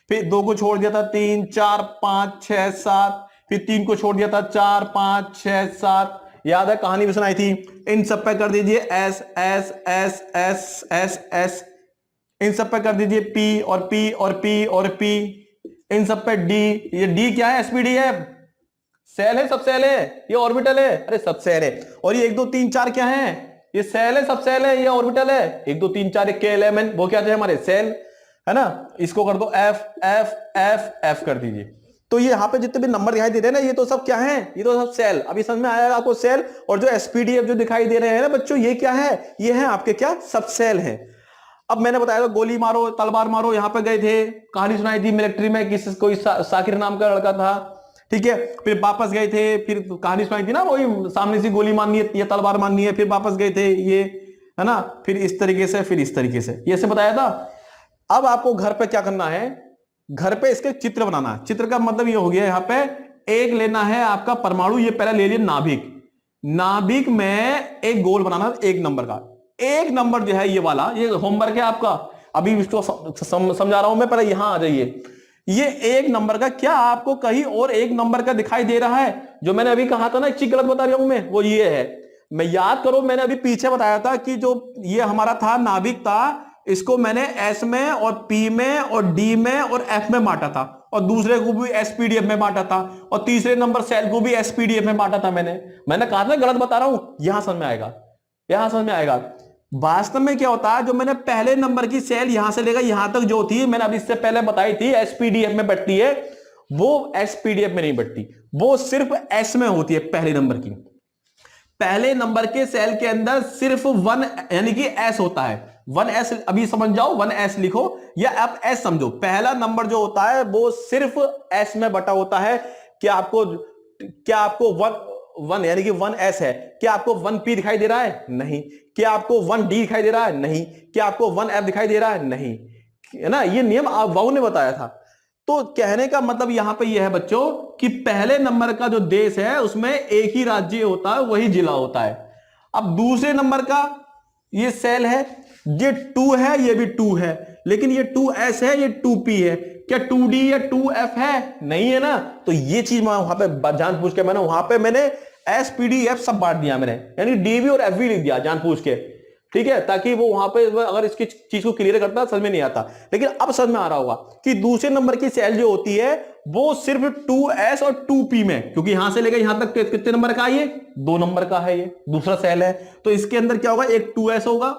फिर 2 को छोड़ दिया था, 3 4 5 6 7, फिर 3 को छोड़ दिया था, 4 5 6 7, याद है? कहानी भी सुनाई थी। इन सब पे कर दीजिए S S S S S S, इन सब पे कर दीजिए पी और पी और पी और पी, इन सब पे डी। ये डी क्या है? एसपीडी है, सेल है, सब सेल है। ये ऑर्बिटल है, अरे सब सेल है। और ये 1 2 3 4 क्या है? ये सेल है, सब सेल है। ये ऑर्बिटल है, 1 2 3 4 एक के एलिमेंट, वो क्या थे हमारे? सेल है ना। इसको कर दो एफ एफ एफ एफ कर दीजिए। तो ये यहाँ पे जितने भी नंबर दिखाई दे रहे हैं ना, ये तो सब क्या है? ये तो सब सेल। अभी समझ में आएगा आपको सेल। और जो एसपीडीएफ जो दिखाई दे रहे हैं ना बच्चों, ये क्या है? ये है आपके क्या? सब सेल है। अब मैंने बताया था गोली मारो, तलवार मारो, यहां पे गए थे, कहानी सुनाई थी मिलिट्री में, किसी कोई साकिर नाम का लड़का था, ठीक है। फिर वापस गए थे, फिर कहानी सुनाई थी ना, वही सामने से गोली मारनी है या तलवार मारनी है, फिर वापस गए थे, ये है ना। फिर इस तरीके से, फिर इस तरीके से, ये से बताया था। अब आपको घर पे क्या करना है? घर पे इसके चित्र बनाना है। चित्र का मतलब ये हो गया, यहाँ पे एक लेना है आपका परमाणु, ये पहले ले लिया नाभिक। नाभिक में एक गोल बनाना 1 नंबर का। 1 नंबर जो है ये वाला, ये होमवर्क है आपका। अभी इसको समझा रहा हूं मैं, पहले यहां आ जाइए। ये 1 नंबर का क्या आपको कहीं और 1 नंबर का दिखाई दे रहा है? जो मैंने अभी कहा था ना, एक चीज गलत बता रहा हूं मैं, वो ये है। मैं याद करो, मैंने अभी पीछे बताया था कि जो ये हमारा था नाभिक था, इसको मैंने एस में और पी में और डी में और एफ में बांटा था, और दूसरे को भी एसपीडीएफ में बांटा था, और तीसरे नंबर सेल को भी एसपीडीएफ में बांटा था। मैंने कहा था गलत बता रहा हूं, यहां समझ में आएगा, यहां समझ में आएगा। वास्तव में क्या होता है, जो मैंने पहले नंबर की सेल यहां से लेकर यहां तक जो थी, मैंने अभी इससे पहले बताई थी, एसपीडीएफ में बढ़ती है, वो एसपीडीएफ में नहीं बढ़ती, वो सिर्फ एस में होती है। पहले नंबर की, पहले नंबर के सेल के अंदर सिर्फ 1 यानी कि एस होता है। 1s, अभी समझ जाओ, 1s लिखो या आप एस समझो। पहला नंबर जो होता है वो सिर्फ एस में बटा होता है। क्या आपको 1 यानी कि 1s है, क्या आपको 1p दिखाई दे रहा है? नहीं। क्या आपको 1d दिखाई दे रहा है? नहीं। क्या आपको 1f दिखाई दे रहा है? नहीं, है ना। ये नियम वाऊ ने बताया था। तो कहने का मतलब यहां पे यह है बच्चों कि पहले नंबर का जो देश है उसमें एक ही राज्य होता है, वही जिला होता है। अब दूसरे नंबर का ये सेल है, ये 2 है, ये भी 2 है, लेकिन ये 2s है, ये 2p है। क्या 2d या 2f है? नहीं है ना। तो ये चीज मैं वहां पे जान पूछ के मैंने वहां पे मैंने एसपीडीएफ सब बांट दिया मैंने, यानी डीवी और एफवी लिख दिया जान पूछ के, ठीक है, ताकि वो वहां पे अगर इसकी चीज को क्लियर करता समझ में नहीं आता। लेकिन अब समझ में आ रहा होगा कि दूसरे नंबर की सेल जो होती है वो सिर्फ 2s और 2p में, क्योंकि यहां से लेकर यहां तक कितने नंबर का है? ये 2 नंबर का है, ये दूसरा सेल है। तो इसके अंदर क्या होगा? एक 2s होगा,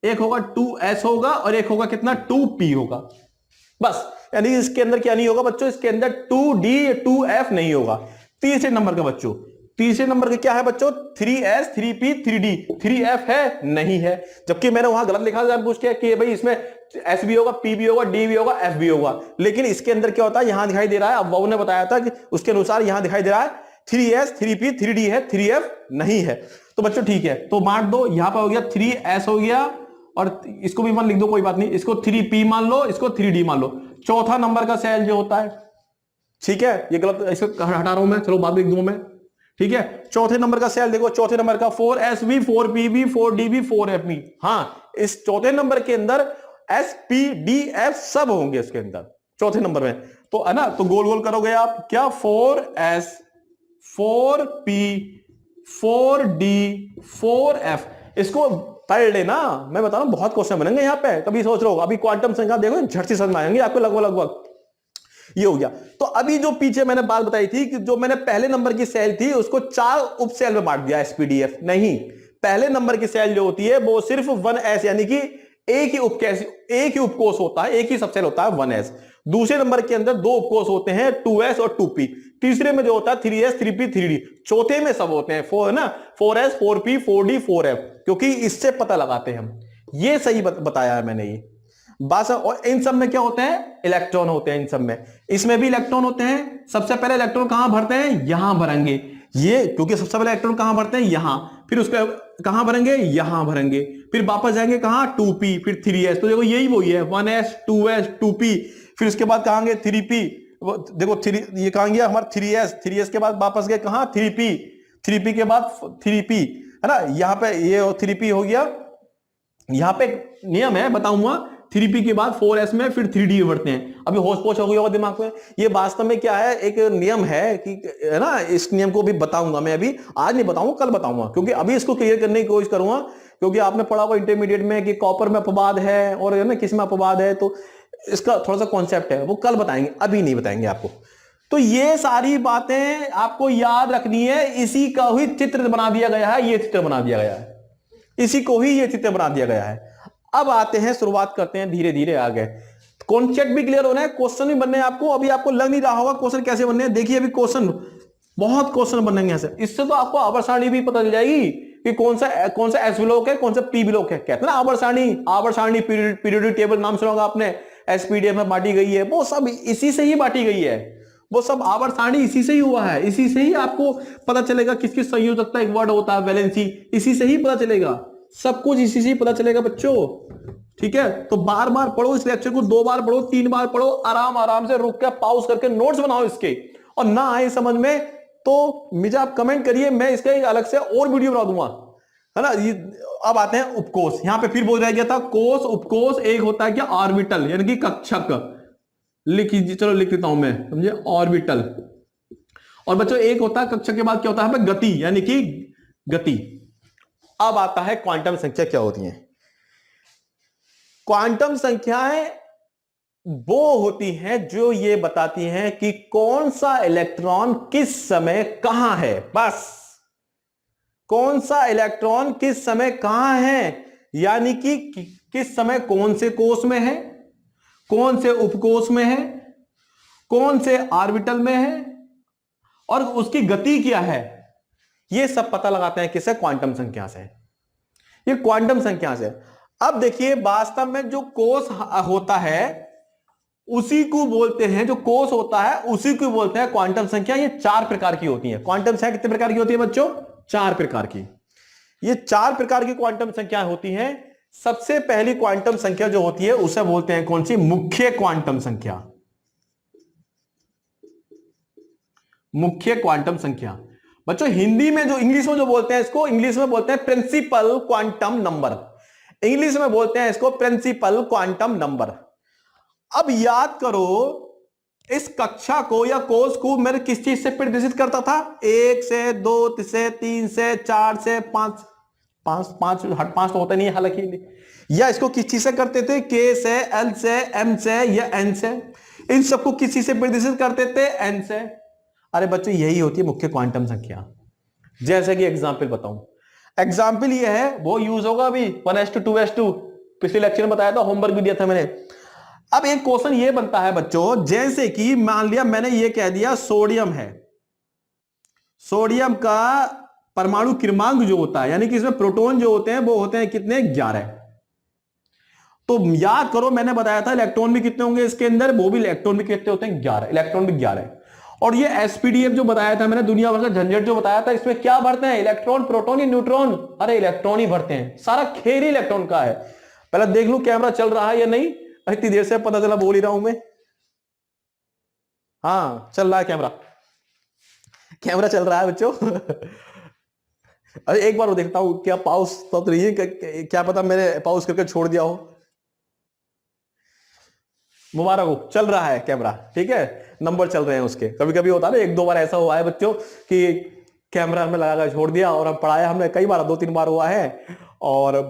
एक होगा 2s होगा, और एक होगा कितना? 2p होगा, बस। यानी इसके अंदर क्या नहीं होगा बच्चों? इसके अंदर 2d 2f नहीं होगा। तीसरे नंबर का बच्चों, तीसरे नंबर का क्या है बच्चों? 3s 3p 3d 3f है? नहीं है। जबकि मैंने वहां गलत लिखा था, पूछ के कि भाई इसमें s भी होगा, p भी होगा, d भी होगा, f भी होगा, लेकिन इसके अंदर क्या होता है? यहां दिखाई दे रहा है। अब वो ने बताया था कि उसके अनुसार यहां दिखाई दे रहा है 3s 3p 3d है, 3f नहीं है। तो बच्चों ठीक है, तो बांट दो। यहां पर हो गया 3s हो गया, और इसको भी मान लिख दो, कोई बात नहीं, इसको 3p मान लो, इसको 3d मान लो। चौथा नंबर का सेल जो होता है, ठीक है, ये गलत, इसको हटा रहा हूं मैं, चलो बाद में लिख दूंगा मैं, ठीक है। चौथे नंबर का सेल देखो, चौथे नंबर का 4sv 4pv 4dv 4fv। हाँ, इस चौथे नंबर के अंदर spdf सब होंगे इसके अंदर, चौथे नंबर में, तो है ना। तो गोल गोल करोगे आप क्या? 4s 4p 4d 4f। इसको पढ़ लेना, मैं बता रहा हूं बहुत क्वेश्चन बनेंगे यहाँ पे। कभी सोच रहे हो, अभी क्वांटम संख्या देखो, झट से समझ आएंगे आपको लगभग। ये हो गया। तो अभी जो पीछे मैंने बात बताई थी कि जो मैंने पहले नंबर की सेल थी उसको 4 उप सेल में बांट दिया एसपीडीएफ। नहीं, पहले नंबर की सेल जो होती है वो सिर्फ 1s यानी कि एक ही उपकोष होता है, एक ही सबसेल होता है 1s। दूसरे नंबर के अंदर 2 उपकोष होते हैं 2s और 2p। तीसरे में जो होता है 3s 3p 3d। चौथे में सब होते हैं 4 है ना, 4s 4p 4d 4f, क्योंकि इससे पता लगाते हैं हम। ये सही बताया है मैंने ये। और इन सब में क्या होते हैं, इलेक्ट्रॉन होते हैं इन सब में। इसमें भी इलेक्ट्रॉन होते हैं। सबसे पहले इलेक्ट्रॉन कहां भरते हैं, यहां भरेंगे ये, क्योंकि सबसे पहले इलेक्ट्रॉन कहां भरते हैं, यहां, फिर उसके कहां भरेंगे, यहां भरेंगे, फिर वापस जाएंगे कहां, 2p, फिर 3s। तो देखो यही वही है, 1s 2s 2p, फिर उसके बाद कहां 3p, देखो 3, ये कहां गया हमारा 3s, 3s के बाद वापस गए कहां 3p, 3p के बाद 3p, है ना, यहां पे ये 3p हो गया। यहां पे नियम है बताऊंगा, 3p के बाद 4s में फिर 3d में बढ़ते हैं। अभी होश पोश हो गया होगा दिमाग में, ये वास्तव में क्या है, एक नियम है कि, है ना, इस नियम को भी बताऊंगा मैं, अभी आज नहीं बताऊंगा, कल बताऊंगा, क्योंकि अभी इसको क्लियर करने की कोशिश करूंगा, क्योंकि आपने पढ़ा होगा इंटरमीडिएट में कि कॉपर में अपवाद है और है ना किस में अपवाद है, तो इसका थोड़ा सा कॉन्सेप्ट है, वो कल बताएंगे, अभी नहीं बताएंगे आपको। तो ये सारी बातें आपको याद रखनी है, इसी का ही चित्र बना दिया गया है, ये चित्र बना दिया गया है, इसी को ही ये चित्र बना दिया गया है। अब आते हैं, शुरुआत करते हैं धीरे धीरे आगे। कॉन्सेप्ट भी क्लियर होना है, क्वेश्चन भी बनने हैं आपको। अभी आपको लग नहीं रहा होगा क्वेश्चन कैसे बनने हैं, देखिए अभी क्वेश्चन, बहुत क्वेश्चन बनेंगे ऐसे। इससे तो आपको आवर्त सारणी भी पता चल जाएगी कि कौन सा एस ब्लॉक है, कौन सा पी ब्लॉक है। कहते हैं ना आवर्त सारणी पीरियोडिक टेबल नाम सुना होगा आपने, एसपीडीएफ में बांटी गई है, वो सब इसी से ही बांटी गई है, वो सब आवर्त सारणी इसी से ही हुआ है, इसी से ही आपको पता चलेगा किस किस संयोजकता एक वर्ड होता है, वैलेंसी, इसी से ही पता चलेगा, सब कुछ इसी से ही पता चलेगा बच्चों। ठीक है, तो बार बार पढ़ो इस लेक्चर को, 2 बार पढ़ो, 3 बार पढ़ो, आराम आराम से रुक कर पॉज करके नोट्स बनाओ इसके, और ना आए समझ में तो मुझे आप कमेंट करिए, मैं इसका एक अलग से और वीडियो बना दूंगा, है ना। अब आते हैं उपकोष, यहां पे फिर बोल रह गया था कोष उपकोष, एक होता है क्या, ऑर्बिटल यानी कि कक्षक, लिख लीजिए, चलो लिख लेता हूं मैं, समझे, ऑर्बिटल। और बच्चों एक होता है कक्षक के बाद क्या होता है, गति यानी कि गति। अब आता है क्वांटम संख्या क्या होती है। क्वांटम संख्याएं वो होती हैं जो ये बताती हैं कि कौन सा इलेक्ट्रॉन किस समय कहां है, बस कौन सा इलेक्ट्रॉन किस समय कहां है, यानी कि किस समय कौन से कोष में है, कौन से उपकोष में है, कौन से ऑर्बिटल में है, और उसकी गति क्या है, ये सब पता लगाते हैं किससे, क्वांटम संख्या से। ये क्वांटम संख्या से। अब देखिए वास्तव में जो कोष होता है उसी को बोलते हैं, जो कोष होता है उसी को बोलते हैं क्वांटम संख्या। ये 4 प्रकार की होती है। क्वांटम संख्या कितने प्रकार की होती है बच्चों, 4 प्रकार की। ये 4 प्रकार की क्वांटम संख्या होती हैं। सबसे पहली क्वांटम संख्या जो होती है उसे बोलते हैं कौन सी, मुख्य क्वांटम संख्या। मुख्य क्वांटम संख्या बच्चों, हिंदी में जो, इंग्लिश में जो बोलते हैं इसको, इंग्लिश में बोलते हैं प्रिंसिपल क्वांटम नंबर, इंग्लिश में बोलते हैं इसको प्रिंसिपल क्वांटम नंबर। अब याद करो इस कक्षा को या कोर्स को मैं किस चीज से प्रदर्शित करता था, 1 से 2 से 3 से 4 से 5, 5 तो होता नहीं है हालांकि, या इसको किस चीज से करते थे, K से, L से, M से या N से, इन सबको किस चीज से प्रदर्शित करते थे, N से। अरे बच्चों यही होती है मुख्य क्वांटम संख्या। जैसे कि एग्जाम्पल बताऊं, एग्जाम्पल ये है, वो यूज होगा अभी 1s2 2s2, पिछले लेक्चर में बताया था, होमवर्क भी दिया था मैंने। अब एक क्वेश्चन ये बनता है बच्चों, जैसे कि मान लिया मैंने ये कह दिया सोडियम है, सोडियम का परमाणु क्रमांक जो होता है, यानी कि इसमें प्रोटॉन जो होते हैं वो होते हैं कितने, 11। तो याद करो मैंने बताया था इलेक्ट्रॉन भी कितने होंगे इसके अंदर, वो भी इलेक्ट्रॉन भी कितने होते हैं, 11, इलेक्ट्रॉन भी 11। और ये एसपीडीएफ जो बताया था मैंने, दुनिया भर का झंझट जो बताया था, इसमें क्या भरते हैं, इलेक्ट्रॉन, प्रोटॉन या न्यूट्रॉन, अरे इलेक्ट्रॉन ही भरते हैं, सारा खेल ही इलेक्ट्रॉन का है। पहले देख लूं कैमरा चल रहा है या नहीं, इतनी देर से पता चला बोल ही रहा हूं मैं। हाँ चल रहा है कैमरा, कैमरा चल रहा है बच्चों। अरे एक बार वो देखता हूं क्या पाउस तो नहीं है, क्या पता मैंने पाउस करके छोड़ दिया हो। मुबारक हो, चल रहा है कैमरा, ठीक है, नंबर चल रहे हैं उसके। कभी कभी होता है ना, 1-2 बार ऐसा हुआ है बच्चों कि कैमरा में लगा कर छोड़ दिया, और हम पढ़ाया हमने कई बार, 2-3 बार हुआ है, और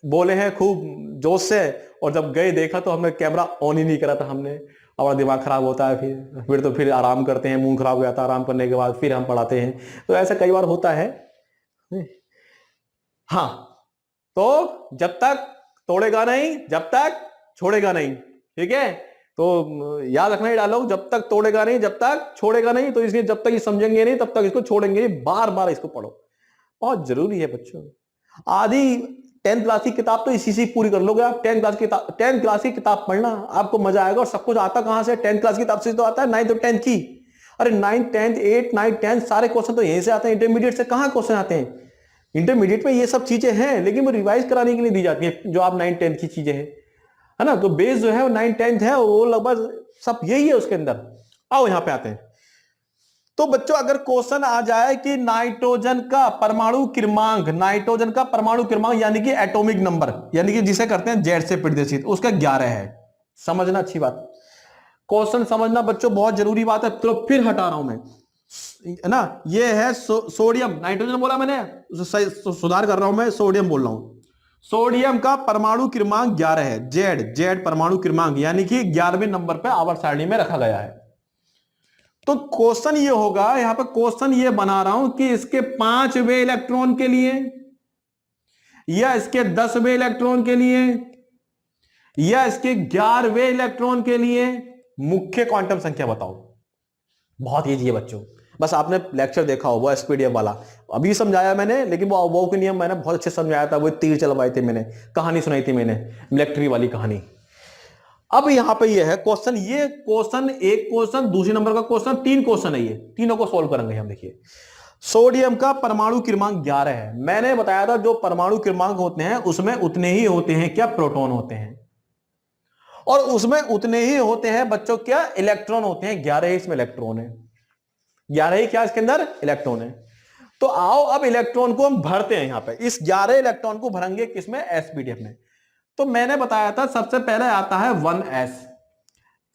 बोले हैं खूब जोश से, और जब गए देखा तो हमने कैमरा ऑन ही नहीं करा था हमने। हमारा दिमाग खराब होता है, फिर आराम करते हैं, मुंह खराब हो जाता है, आराम करने के बाद फिर हम पढ़ाते हैं, तो ऐसा कई बार होता है। हाँ, तो जब तक तोड़ेगा नहीं, जब तक छोड़ेगा नहीं, ठीक है, तो याद रखना ही डायलॉग, जब तक तोड़ेगा नहीं, जब तक छोड़ेगा नहीं। तो इसलिए जब तक ये समझेंगे नहीं तब तक इसको छोड़ेंगे नहीं, बार बार इसको पढ़ो, बहुत जरूरी है बच्चों। आधी 10th क्लास की किताब तो इसी से पूरी कर लोगे आप। 10th क्लास की किताब पढ़ना, आपको मजा आएगा। और सब कुछ आता कहां से? 10th क्लास की किताब से तो आता है, 9th और 10th की। अरे 9th 10th 8th 9th 10th सारे क्वेश्चन तो यहीं से आते हैं। इंटरमीडिएट से कहां क्वेश्चन आते हैं? इंटरमीडिएट में ये सब चीजें हैं, लेकिन वो रिवाइज कराने के लिए दी जाती है, जो आप 9th 10th की चीजें हैं, है ना। तो बेस जो है वो 9th 10th है, वो लगभग सब यही है उसके अंदर। आओ यहां पे आते हैं। तो बच्चों अगर क्वेश्चन आ जाए कि नाइट्रोजन का परमाणु क्रमांक, नाइट्रोजन का परमाणु क्रमांक यानी कि एटॉमिक नंबर, यानी कि जिसे करते हैं जेड से प्रदर्शित, उसका 11 है। समझना अच्छी बात, क्वेश्चन समझना बच्चों बहुत जरूरी बात है। तो फिर हटा रहा हूं मैं, है ना। ये है सोडियम, नाइट्रोजन बोला मैंने, सुधार कर रहा हूं मैं, सोडियम बोल रहा हूं। सोडियम का परमाणु क्रमांक 11 है, जेड, जेड परमाणु क्रमांक, यानी कि 11वें नंबर पर आवर्त सारणी में रखा गया है। तो क्वेश्चन ये होगा, यहां पर क्वेश्चन ये बना रहा हूं कि इसके 5वें इलेक्ट्रॉन के लिए, या इसके 10वें इलेक्ट्रॉन के लिए, या इसके 11वें इलेक्ट्रॉन के लिए मुख्य क्वांटम संख्या बताओ। बहुत इजी है बच्चों, बस आपने लेक्चर देखा हो वो एसपीडीएफ वाला, अभी समझाया मैंने, लेकिन वो के नियम मैंने बहुत अच्छे समझाया था, वो तीर चलवाए थे मैंने, कहानी सुनाई थी मैंने, मिलिट्री वाली कहानी। अब यहां पे ये है क्वेश्चन, ये क्वेश्चन एक क्वेश्चन, दूसरे नंबर का क्वेश्चन, 3 क्वेश्चन है, ये तीनों को सोल्व करेंगे हम। देखिए सोडियम का परमाणु क्रमांक 11 है। मैंने बताया था जो परमाणु क्रमांक होते हैं उसमें उतने ही होते हैं क्या प्रोटॉन होते हैं, और उसमें उतने ही होते हैं बच्चों क्या इलेक्ट्रॉन होते हैं। 11 ही इसमें इलेक्ट्रॉन है, 11 ही क्या इसके अंदर इलेक्ट्रॉन है। तो आओ अब इलेक्ट्रॉन को हम भरते हैं, यहां पे इस 11 इलेक्ट्रॉन को भरेंगे किसमें? एसपीडीएफ में। तो मैंने बताया था सबसे पहले आता है 1s।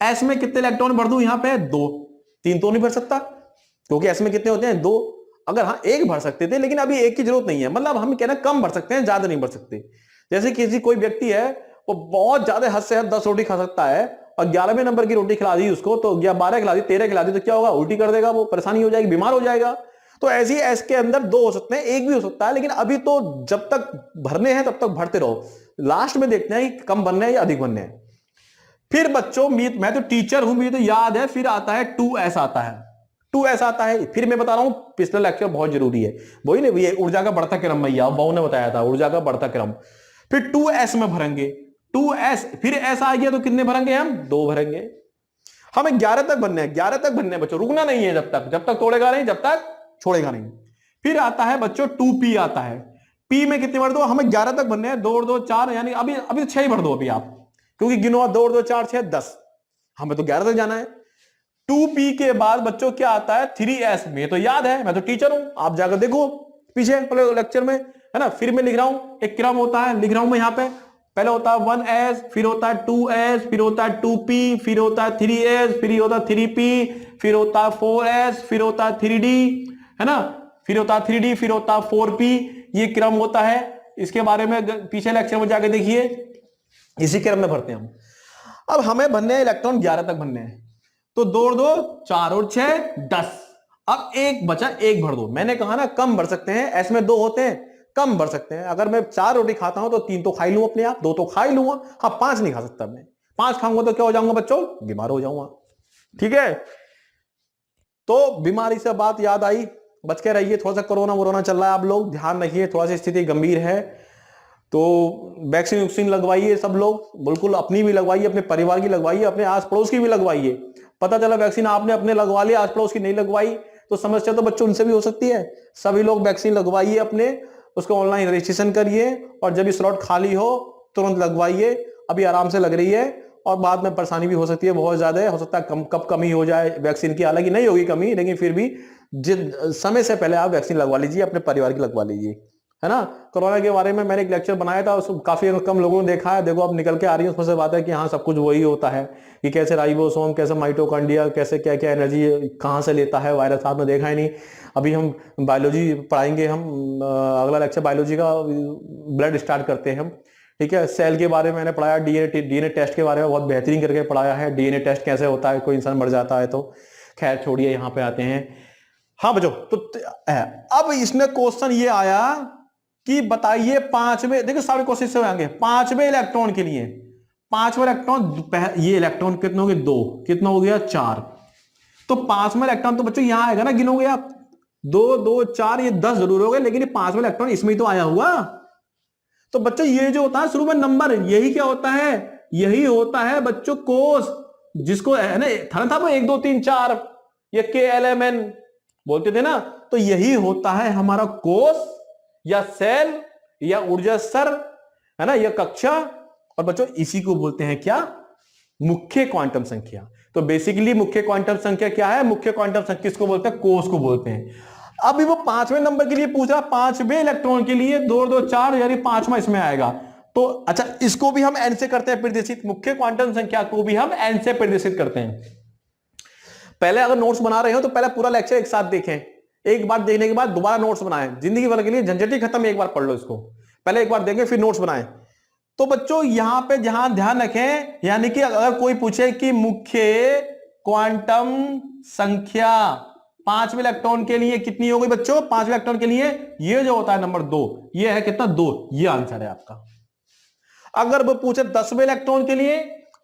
एस में कितने इलेक्ट्रॉन भर दूं? यहां पे 2, 3 तो नहीं भर सकता, क्योंकि एस में कितने होते हैं? 2। अगर हाँ 1 भर सकते थे, लेकिन अभी 1 की जरूरत नहीं है, मतलब हम कहना कम भर सकते हैं, ज्यादा नहीं भर सकते। जैसे किसी कोई व्यक्ति है वो बहुत ज्यादा हद से हद 10 रोटी खा सकता है, और 11वें नंबर की रोटी खिला दी उसको, तो 12 खिला दी, 13 खिला दी, तो क्या होगा? उल्टी कर देगा, वो परेशानी हो जाएगी, बीमार हो जाएगा। तो ऐसे ही एस के अंदर 2 हो सकते हैं, 1 भी हो सकता है, लेकिन अभी तो जब तक भरने हैं तब तक भरते रहो, लास्ट में देखते हैं कि कम बनने हैं या अधिक बनने हैं। फिर बच्चों मैं तो टीचर हूं, मुझे तो याद है, फिर आता है 2s आता है, 2s आता है। फिर मैं बता रहा हूं पिछला लेक्चर बहुत जरूरी है, वही ना, ये ऊर्जा का बढ़ता क्रम, भैया बाबू ने बताया था ऊर्जा का बढ़ता क्रम। फिर 2s में भरेंगे, 2s, फिर s आ गया तो कितने भरेंगे हम? 2 भरेंगे। हमें 11 तक बनने हैं, 11 तक बनने हैं बच्चों, रुकना नहीं है जब तक तोड़ेगा नहीं, जब तक छोड़ेगा नहीं। फिर आता है बच्चों 2p आता है। p में कितने भर दो? हमें 11 तक बनने हैं, 2 और 2 4, यानी अभी 6 ही भर दो अभी आप, क्योंकि गिनो 2 और 2 4 6 10, हमें तो 11 तक जाना है। 2p के बाद बच्चों क्या आता है? 3s। में तो याद है, मैं तो टीचर हूं, आप जाकर देखो पीछे लेक्चर में, है ना। फिर मैं लिख रहा हूं, एक क्रम होता है, लिख रहा हूं मैं यहां पे, पहले होता है 1s, फिर होता है 2s, फिर होता है 2p, फिर होता है 3s, फिर होता है 3p, फिर होता है 4s, फिर होता है 3d, है ना, फिर होता है 3d, फिर होता है 4p। ये क्रम होता है, इसके बारे में पीछे लेक्चर में जाके देखिए, इसी क्रम में भरते हैं हम। अब हमें बनने हैं इलेक्ट्रॉन 11 तक बनने हैं, तो 2 और 2 4 और 6 10। अब 1 बचा, 1 भर दो। मैंने कहा ना कम भर सकते हैं, एस में 2 होते हैं, कम भर सकते हैं। अगर मैं 4 रोटी खाता हूं तो 3 तो खा ही लूं अपने आप, 2 तो खा ही लूंगा, हाँ 5 नहीं खा सकता मैं। 5 खाऊंगा तो क्या हो जाऊंगा बच्चों? बीमार हो जाऊंगा, ठीक है। तो बीमारी से बात याद आई, बच के रहिए, थोड़ा सा कोरोना चल रहा है, आप लोग ध्यान रखिए, थोड़ा सी स्थिति गंभीर है, तो वैक्सीन वैक्सीन लगवाइए सब लोग, बिल्कुल अपनी भी लगवाइए, अपने परिवार की लगवाइए, अपने आस पड़ोस की भी लगवाइए। पता चला वैक्सीन आपने अपने लगवा लिया, आस पड़ोस की नहीं लगवाई, तो समस्या तो बच्चों उनसे भी हो सकती है। सभी लोग वैक्सीन लगवाइए अपने, उसको ऑनलाइन रजिस्ट्रेशन करिए, और जब भी स्लॉट खाली हो तुरंत लगवाइए। अभी आराम से लग रही है, और बाद में परेशानी भी हो सकती है, बहुत ज्यादा हो सकता है कब कमी हो जाए वैक्सीन की, हालांकि नहीं होगी कमी, लेकिन फिर भी समय से पहले आप वैक्सीन लगवा लीजिए, अपने परिवार की लगवा लीजिए, है ना। कोरोना के बारे में मैंने एक लेक्चर बनाया था, उसको काफी कम लोगों ने देखा है, देखो अब निकल के आ रही है उसमें से बात है कि हाँ सब कुछ वही होता है, कि कैसे राइबोसोम, कैसे माइटोकॉन्ड्रिया, कैसे क्या क्या एनर्जी कहाँ से लेता है वायरस, आपने देखा ही नहीं। अभी हम बायोलॉजी पढ़ाएंगे, हम अगला लेक्चर बायोलॉजी का ब्लड स्टार्ट करते हैं हम, ठीक है। सेल के बारे में मैंने पढ़ाया, डीएनए टेस्ट के बारे में बहुत बेहतरीन करके पढ़ाया है, डीएनए टेस्ट कैसे होता है, कोई इंसान मर जाता है तो। खैर छोड़िए, यहाँ पे आते हैं। हाँ बच्चों, तो अब इसमें क्वेश्चन ये आया कि बताइए 5वें, देखो सारे क्वेश्चन से होंगे, 5वें इलेक्ट्रॉन के लिए, 5वां इलेक्ट्रॉन, ये इलेक्ट्रॉन कितना हो गया? 2, कितना हो गया? 4। तो 5वां इलेक्ट्रॉन तो बच्चों यहां आएगा ना, गिनोगे आप, 2 2 4, ये 10 जरूर हो गए, लेकिन ये 5वां इलेक्ट्रॉन इसमें ही तो आया हुआ। तो बच्चों ये जो होता है शुरू में नंबर, यही क्या होता है, यही होता है बच्चों कोस, जिसको है ना था वो 1 2 3 4 ये KLMN बोलते थे ना, तो यही होता है हमारा कोस या सेल या ऊर्जा स्तर, है ना, या कक्षा। और बच्चों इसी को बोलते हैं क्या, मुख्य क्वांटम संख्या। तो बेसिकली मुख्य क्वांटम संख्या क्या है, मुख्य क्वांटम संख्या किसको बोलते हैं, कोस को बोलते हैं। अभी वो 5वें नंबर के लिए पूछ रहा, 5वें इलेक्ट्रॉन के लिए 2 2 4 यानी 5वां इसमें आएगा। तो अच्छा इसको भी हम एन से करते हैं प्रदर्शित, मुख्य क्वांटम संख्या को भी हम एन से प्रदर्शित करते हैं। पहले अगर नोट्स बना रहे हो तो पहले पूरा लेक्चर एक साथ देखें, एक बार देखने के बाद दोबारा नोट्स बनाएं, जिंदगी भर के लिए झंझट ही खत्म, एक बार पढ़ लो इसको, पहले एक बार देखें फिर नोट्स बनाएं। तो बच्चों यहां पे जहां ध्यान रखें, यानी कि अगर कोई पूछे कि मुख्य क्वांटम संख्या 5वें इलेक्ट्रॉन के लिए कितनी हो गई बच्चों, 5वें इलेक्ट्रॉन के लिए ये जो होता है नंबर 2, ये है कितना 2, ये आंसर है आपका। अगर वो पूछे 10वें इलेक्ट्रॉन के लिए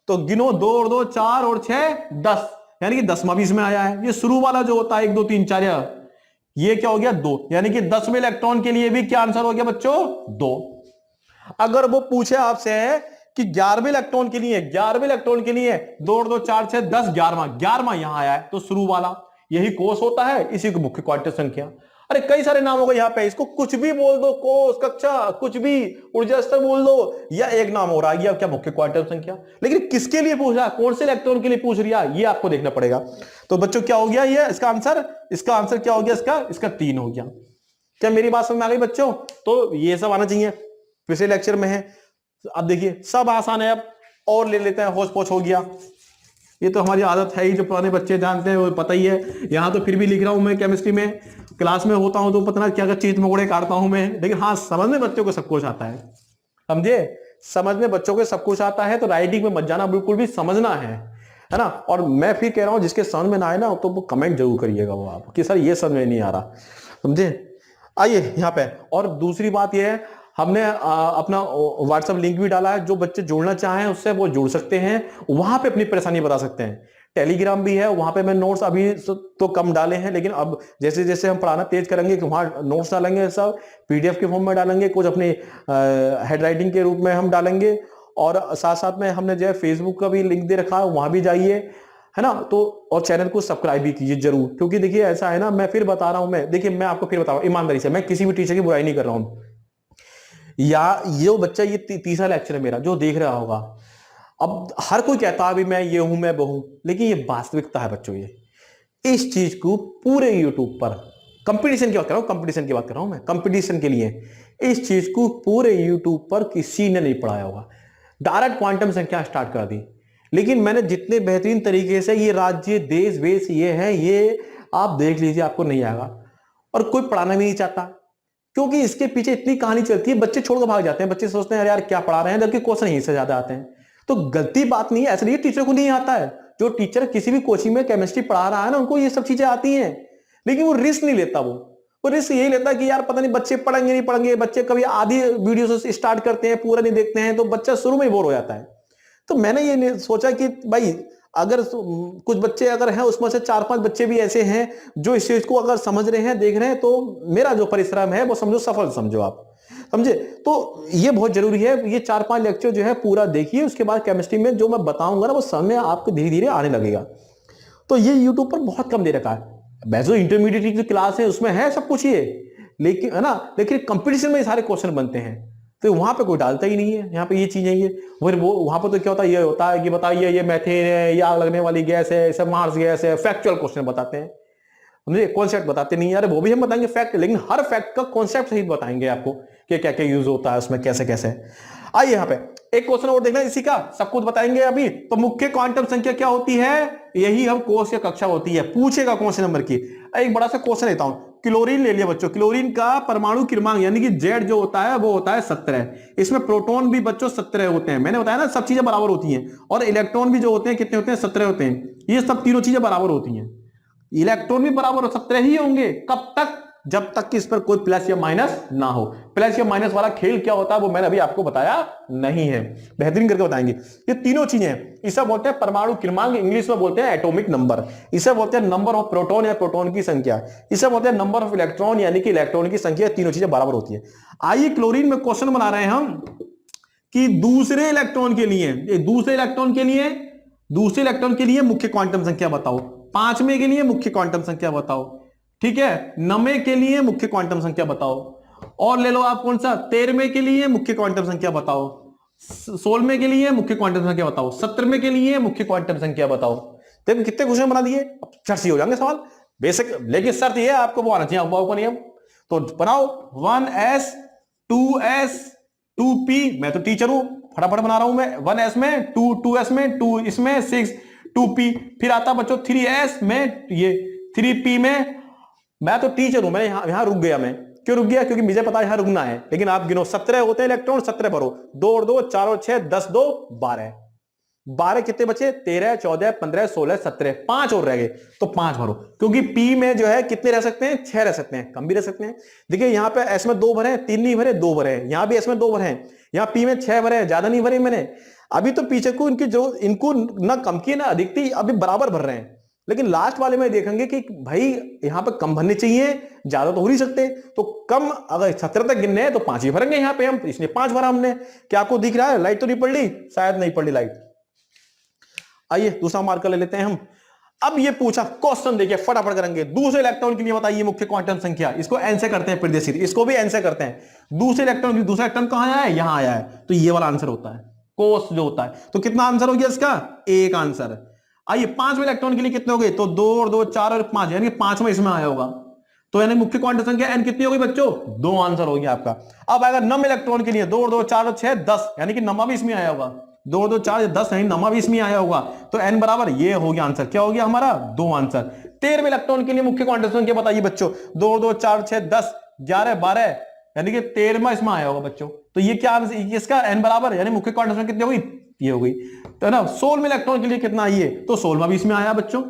तो गिनो 2 और 2 4 और 6 10, यानी कि 10वां भी इसमें आया है। ये शुरू वाला जो होता है 1 2 3 4 ये क्या हो गया 2, यानी कि 10वें इलेक्ट्रॉन के लिए भी क्या आंसर हो गया बच्चों 2। अगर वो पूछे आपसे कि 11वें इलेक्ट्रॉन के लिए, 11वें इलेक्ट्रॉन के लिए 2 और 2 4 6 10 11वां यहां आया है, तो शुरू वाला यही कोस होता है, इसी को मुख्य क्वांटम संख्या। अरे कई सारे नाम होगा यहाँ पे, इसको कुछ भी बोल दो, कोस कक्षा कुछ भी, ऊर्जा स्तर बोल दो, या एक नाम हो रहा है, या क्या मुख्य क्वांटम संख्या। लेकिन किसके लिए पूछ रहा है, कौन से इलेक्ट्रॉन के लिए पूछ रहा है, ये आपको देखना पड़ेगा। तो बच्चों क्या हो गया ये इसका आंसर क्या हो गया, इसका 3 हो गया। क्या मेरी बात समझ में आ गई बच्चों? तो ये सब आना चाहिए, पिछले लेक्चर में है। अब देखिए सब आसान है, अब और ले लेते हैं, होश पोछ हो गया। ये तो हमारी आदत है ही, जो पुराने बच्चे जानते हैं वो पता ही है। यहाँ तो फिर भी लिख रहा हूं मैं, केमिस्ट्री में क्लास में होता हूं तो पता ना क्या क्या चीज मकोड़े काटता हूं मैं, लेकिन हाँ समझने बच्चों को सब कुछ आता है, समझे, समझने बच्चों को सब कुछ आता है। तो राइटिंग में मत जाना, बिल्कुल भी समझना है ना। और मैं फिर कह रहा हूं जिसके समझ में ना आए ना तो वो कमेंट जरूर करिएगा वो आप कि सर ये समझ में नहीं आ रहा, समझे। आइए यहाँ पे, और दूसरी बात ये है, हमने अपना व्हाट्सएप लिंक भी डाला है, जो बच्चे जुड़ना चाहें उससे वो जुड़ सकते हैं, वहां पे अपनी परेशानी बता सकते हैं। टेलीग्राम भी है, वहां पे मैं नोट्स अभी तो कम डाले हैं, लेकिन अब जैसे जैसे हम पढ़ाना तेज करेंगे वहां नोट्स डालेंगे, सब पीडीएफ के फॉर्म में डालेंगे, कुछ अपने हेड राइटिंग के रूप में हम डालेंगे, और साथ साथ में हमने जो है फेसबुक का भी लिंक दे रखा है, वहां भी जाइए, है ना। तो और चैनल को सब्सक्राइब भी कीजिए जरूर, क्योंकि देखिए ऐसा है ना, मैं फिर बता रहा हूं, मैं आपको फिर बता रहा हूं ईमानदारी से, मैं किसी भी टीचर की बुराई नहीं कर रहा हूं, या ये बच्चा ये तीसरा लेक्चर है मेरा जो देख रहा होगा। अब हर कोई कहता है अभी मैं ये हूं मैं वो हूं, लेकिन ये वास्तविकता है बच्चों। ये इस चीज को पूरे यूट्यूब पर, कंपटीशन की बात कर रहा हूं, कंपटीशन की बात कर रहा हूं मैं, कंपटीशन के लिए इस चीज को पूरे यूट्यूब पर किसी ने नहीं पढ़ाया होगा। डायरेक्ट क्वांटम संख्या स्टार्ट कर दी, लेकिन मैंने जितने बेहतरीन तरीके से ये राज्य देश वेश ये है, ये आप देख लीजिए, आपको नहीं आएगा। और कोई पढ़ाना भी नहीं चाहता, क्योंकि इसके पीछे इतनी कहानी चलती है, बच्चे छोड़कर भाग जाते हैं, बच्चे सोचते हैं यार क्या पढ़ा रहे हैं, जबकि क्वेश्चन यहीं से ज्यादा आते हैं। तो गलती बात नहीं है, ऐसा नहीं टीचर को नहीं आता है, जो टीचर किसी भी कोचिंग में केमिस्ट्री पढ़ा रहा है ना, उनको ये सब चीजें आती हैं, लेकिन वो रिस्क नहीं लेता। वो रिस्क यही लेता है कि यार पता नहीं बच्चे पढ़ेंगे नहीं पढ़ेंगे, बच्चे कभी आधी वीडियो से स्टार्ट करते हैं, पूरा नहीं देखते हैं, तो बच्चा शुरू में ही बोर हो जाता है। तो मैंने ये सोचा कि भाई अगर कुछ बच्चे अगर हैं उसमें से 4-5 बच्चे भी ऐसे हैं जो इस चीज को अगर समझ रहे हैं, देख रहे हैं, तो मेरा जो परिश्रम है वो समझो सफल समझो आप, समझे। तो ये बहुत जरूरी है, ये 4-5 लेक्चर जो है पूरा देखिए, उसके बाद केमिस्ट्री में जो मैं बताऊंगा ना वो समय आपको धीरे धीरे आने लगेगा। तो ये यूट्यूब पर बहुत कम दे रखा है, वैसे इंटरमीडिएट की क्लास है उसमें है सब कुछ ये, लेकिन है ना, लेकिन कंपटीशन में ये सारे क्वेश्चन बनते हैं, तो वहां पे कोई डालता ही नहीं है। यहाँ पे ये चीजें ये वो वहां पे तो क्या होता है, ये होता है कि बताइए ये मैथेन है, ये आग लगने वाली गैस है, सब मार्स गैस है, फैक्चुअल क्वेश्चन बताते हैं, मुझे कॉन्सेप्ट बताते नहीं यार, वो भी हम बताएंगे फैक्ट, लेकिन हर फैक्ट का कॉन्सेप्ट सहित बताएंगे आपको कि क्या क्या यूज होता है उसमें, कैसे कैसे। आइए यहाँ पे एक क्वेश्चन और देखना, इसी का सब कुछ बताएंगे अभी। तो मुख्य क्वांटम संख्या क्या होती है, यही हम कोर्स या कक्षा होती है, पूछेगा कौन से नंबर की। एक बड़ा सा क्वेश्चन लेता हूं, क्लोरीन ले लिया बच्चों, क्लोरीन का परमाणु क्रमांक यानी कि जेड जो होता है वो होता है 17। इसमें प्रोटॉन भी बच्चों 17 होते हैं, मैंने बताया ना सब चीजें बराबर होती हैं, और इलेक्ट्रॉन भी जो होते हैं कितने होते हैं 17 होते हैं। ये सब तीनों चीजें बराबर होती हैं, इलेक्ट्रॉन भी बराबर 17 ही होंगे, कब तक, जब तक कि इस पर कोई प्लस या माइनस ना हो। प्लस या माइनस वाला खेल क्या होता है वो मैंने अभी आपको बताया नहीं है, बेहतरीन करके बताएंगे। ये तीनों चीजें हैं, इसे बोलते हैं परमाणु क्रमांक, इंग्लिश में बोलते हैं एटॉमिक नंबर, इसे बोलते हैं नंबर ऑफ प्रोटॉन या प्रोटॉन की संख्या, इसे बोलते हैं नंबर ऑफ इलेक्ट्रॉन यानी कि इलेक्ट्रॉन की संख्या। तीनों चीजें बराबर होती है। आइए क्लोरीन में क्वेश्चन बना रहे हैं हम कि दूसरे इलेक्ट्रॉन के लिए मुख्य क्वांटम संख्या बताओ। पांचवें के लिए मुख्य क्वांटम संख्या बताओ, ठीक है। नवे के लिए मुख्य क्वांटम संख्या बताओ, और ले लो आप कौन सा 13वें के लिए मुख्य क्वांटम संख्या बताओ, 16वें के लिए मुख्य क्वांटम संख्या बताओ, 17वें के लिए मुख्य क्वांटम संख्या बताओ। देखो कितने क्वेश्चन बना दिए, अब चट से हो जाएंगे सवाल बेसिक, लेकिन शर्त ये है आपको वो आना चाहिए अफवाह का नियम। तो बनाओ 1s 2s 2p, मैं तो टीचर हूं फटाफट बना रहा हूं मैं। 1s में 2s में 2 इसमें 6 2p, फिर आता बच्चों 3s में ये 3p में। मैं तो टीचर हूं, मैं यहां रुक गया। मैं क्यों रुक गया? क्योंकि मुझे पता है यहां रुकना है, लेकिन आप गिनो 17 होते हैं इलेक्ट्रॉन, 17 भरो, 2 और 2 4 और 6 10 2 12, 12 कितने बचे? 13 14 15 16 17, 5 और रह गए, तो 5 भरो। क्योंकि पी में जो है कितने रह सकते हैं? 6 रह सकते हैं, कम भी रह सकते हैं। देखिए यहां पे एस में 2 भरे, 3 नहीं भरे, 2 भरे। यहां भी एस में 2 भरे, यहां पी में 6 भरे, ज्यादा नहीं भरे मैंने। अभी तो पीछे को इनकी जो इनको ना कम की ना अधिक थी, अभी बराबर भर रहे हैं। लेकिन लास्ट वाले में देखेंगे कि भाई यहां पे कम भरने चाहिए, ज्यादा तो हो नहीं सकते। तो कम अगर 17 तक गिनने हैं तो 5 ही भरेंगे यहां पे हम, इसलिए 5 भरा हमने। क्या आपको दिख रहा है? लाइट तो नहीं पड़ रही, शायद नहीं पड़ रही लाइट। आइए दूसरा मार्कर ले लेते हैं हम। अब ये पूछा क्वेश्चन, देखिए फटाफट करेंगे। दूसरे इलेक्ट्रॉन के लिए बताइए मुख्य क्वांटम संख्या। इसको एन से करते हैं फिर सीधी, इसको भी एन से करते हैं। दूसरे इलेक्ट्रॉन, दूसरा इलेक्ट्रॉन कहां आया है? यहां आया है, तो ये वाला आंसर होता है कोस जो होता है। तो कितना आंसर हो गया इसका? एक आंसर। आइए 5वें इलेक्ट्रॉन के लिए कितने हो गए? तो 2 और 2 4 और 5, यानी 5वां इसमें आया होगा। तो यानी मुख्य क्वांटम संख्या एन कितनी होगी बच्चों? 2 आंसर हो गया आपका। अब अगर नम इलेक्ट्रॉन के लिए 2 और 2 4 और 6 10, यानी कि नमा भी इसमें आया होगा। 2 और 2 4 10 यानी नमा भी इसमें आया होगा। तो एन बराबर ये हो गया आंसर। क्या हो गया हमारा? 2 आंसर। 13वें इलेक्ट्रॉन के लिए मुख्य क्वांटम संख्या बताइए बच्चों। 2 और 2 4 6 10 11 12, यानी कि 13वां इसमें आया होगा बच्चों। तो ये क्या इसका एन बराबर, यानी मुख्य क्वांटम संख्या कितनी होगी? ये हो गई। तो ना 16वें इलेक्ट्रॉन के लिए कितना आइए? तो 16वां भी इसमें आया बच्चों।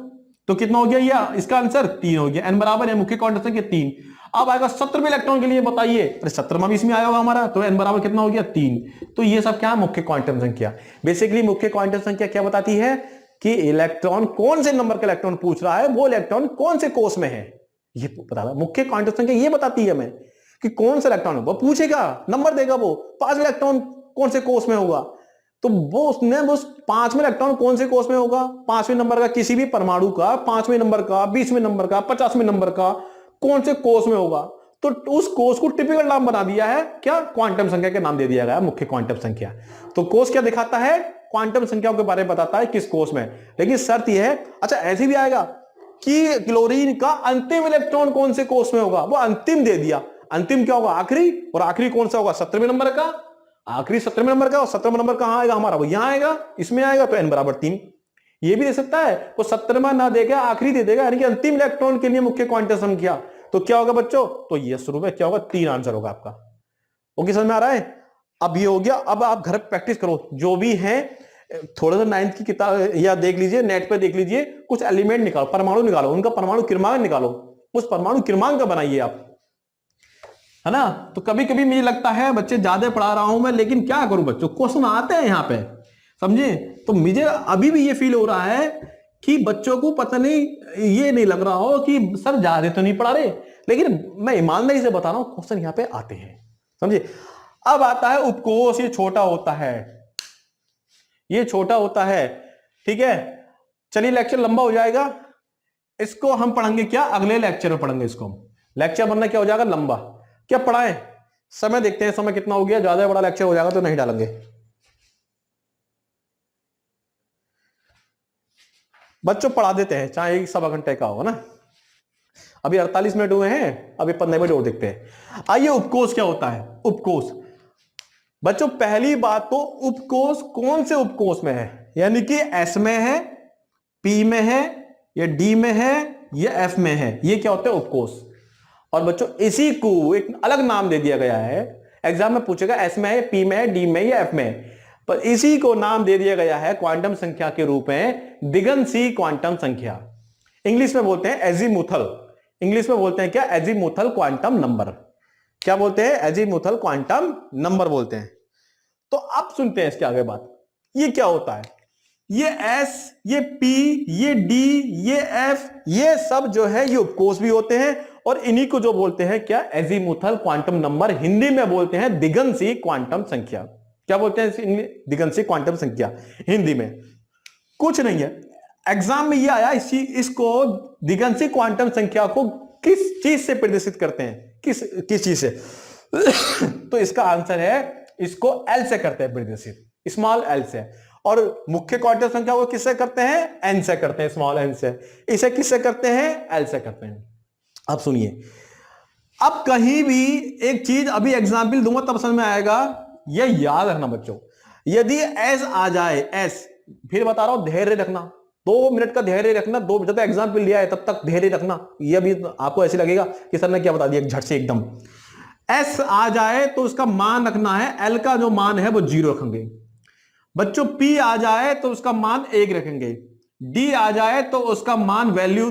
तो कितना हो गया? ये इसका आंसर 3 हो गया। एन बराबर है मुख्य क्वांटम संख्या 3। अब आएगा 17वें इलेक्ट्रॉन के लिए बताइए। अरे 17वां भी इसमें आया होगा हमारा, तो एन बराबर कितना हो गया? 3। तो ये सब क्या है? मुख्य क्वांटम संख्या। बेसिकली मुख्य क्वांटम संख्या क्या बताती है कि इलेक्ट्रॉन कौन से नंबर का इलेक्ट्रॉन पूछ रहा है, वो इलेक्ट्रॉन कौन से कोष में है, ये बता। मुख्य क्वांटम संख्या ये बताती है हमें कि कौन सा इलेक्ट्रॉन, वो पूछेगा नंबर देगा, वो 5वां इलेक्ट्रॉन कौन से कोष में होगा, तो वो उसने उस 5वें इलेक्ट्रॉन कौन से कोष में होगा, 5वें नंबर का किसी भी परमाणु का, 5वें नंबर का, 20वें नंबर का, 50वें नंबर का कौन से कोष में होगा। तो उस कोष को टिपिकल नाम बना दिया है क्या? क्वांटम संख्या के नाम दे दिया गया मुख्य क्वांटम संख्या। तो कोष क्या दिखाता है? क्वांटम संख्याओं के बारे में बताता है किस कोष में। लेकिन शर्त यह है, अच्छा ऐसे भी आएगा कि क्लोरीन का अंतिम इलेक्ट्रॉन कौन से कोष में होगा, वो अंतिम दे दिया। अंतिम क्या होगा? आखिरी। और आखिरी कौन सा होगा? 17वें नंबर का। आखिरी 17वें नंबर का, और 17वां नंबर कहां आएगा हमारा? वो यहां आएगा, इसमें आएगा। तो एन बराबर 3। ये भी दे सकता है, वो 17वां ना देगा, आखिरी दे देगा, यानी कि अंतिम इलेक्ट्रॉन के लिए मुख्य क्वांटम संख्या। तो क्या होगा बच्चों? तो ये शुरू में क्या होगा? 3 आंसर होगा आपका। ओके, समझ में आ रहा है? अब ये हो गया। अब आप घर पे प्रैक्टिस करो, जो भी है थोड़ा सा 9th की किताब या देख लीजिए, नेट पे देख लीजिए, कुछ एलिमेंट निकालो, परमाणु निकालो, उनका परमाणु क्रमांक निकालो, उस परमाणु क्रमांक का बनाइए आप, है ना। तो कभी कभी मुझे लगता है बच्चे ज्यादा पढ़ा रहा हूं मैं, लेकिन क्या करूं बच्चों, क्वेश्चन आते हैं यहाँ पे, समझे। तो मुझे अभी भी ये फील हो रहा है कि बच्चों को पता नहीं, ये नहीं लग रहा हो कि सर ज्यादा तो नहीं पढ़ा रहे, लेकिन मैं ईमानदारी से बता रहा हूं क्वेश्चन यहाँ पे आते हैं, समझे। अब आता है उपकोष, ये छोटा होता है, ये छोटा होता है, ठीक है। चलिए लेक्चर लंबा हो जाएगा, इसको हम पढ़ेंगे क्या? अगले लेक्चर में पढ़ेंगे इसको। लेक्चर बनना क्या हो जाएगा? लंबा। क्या पढ़ाएं? समय देखते हैं, समय कितना हो गया। ज्यादा बड़ा लेक्चर हो जाएगा तो नहीं डालेंगे। बच्चों पढ़ा देते हैं, चाहे 1 घंटे का हो ना। अभी 48 मिनट हुए हैं, अभी 15 मिनट और देखते हैं। आइए उपकोष क्या होता है? उपकोष बच्चों, पहली बात तो उपकोष कौन से उपकोष में है, यानी कि एस में है, पी में है, या डी में है, या एफ में है, ये क्या होता है? उपकोष। और बच्चों इसी को एक अलग नाम दे दिया गया है, एग्जाम में पूछेगा एस में है, पी में है, डी में या एफ में, पर इसी को नाम दे दिया गया है क्वांटम संख्या के रूप में दिगंशी क्वांटम संख्या। इंग्लिश में बोलते हैं एजीमुथल, इंग्लिश में बोलते हैं क्या, एजीमुथल क्वांटम नंबर। क्या बोलते हैं, एजीमुथल क्वांटम नंबर बोलते हैं। तो अब सुनते हैं इसके आगे बात, ये क्या होता है। ये एस, ये पी, ये डी, ये एफ, ये सब जो है ये उपकोष भी होते हैं, और इन्हीं को जो बोलते हैं क्या, एजीमुथल क्वांटम नंबर। हिंदी में बोलते हैं दिगंसी क्वांटम संख्या। क्या बोलते हैं, दिगंसी क्वांटम संख्या हिंदी में। कुछ नहीं है, एग्जाम में ये आया, इसको दिगंसी क्वांटम संख्या को किस चीज से प्रदर्शित करते हैं, किस चीज से तो इसका आंसर है, इसको एल से करते हैं प्रदर्शित, स्मॉल एल से। और मुख्य क्वांटम संख्या को किससे करते हैं, एन से करते हैं, स्मॉल एन से। इसे किससे करते हैं, एल से करते हैं। अब सुनिए, अब कहीं भी एक चीज अभी एग्जाम्पल दूंगा तब समझ में आएगा, ये याद रखना बच्चों। यदि एस आ जाए, एस, फिर बता रहा हूं धैर्य रखना, 2 मिनट का धैर्य रखना, जब तक एग्जाम्पल लिया है तब तक धैर्य रखना। ये भी आपको ऐसे लगेगा कि सर ने क्या बता दिया झट से एकदम। एस आ जाए तो उसका मान रखना है, एल का जो मान है वो 0 रखेंगे बच्चों। पी आ जाए तो उसका मान 1 रखेंगे। डी आ जाए तो उसका मान वैल्यू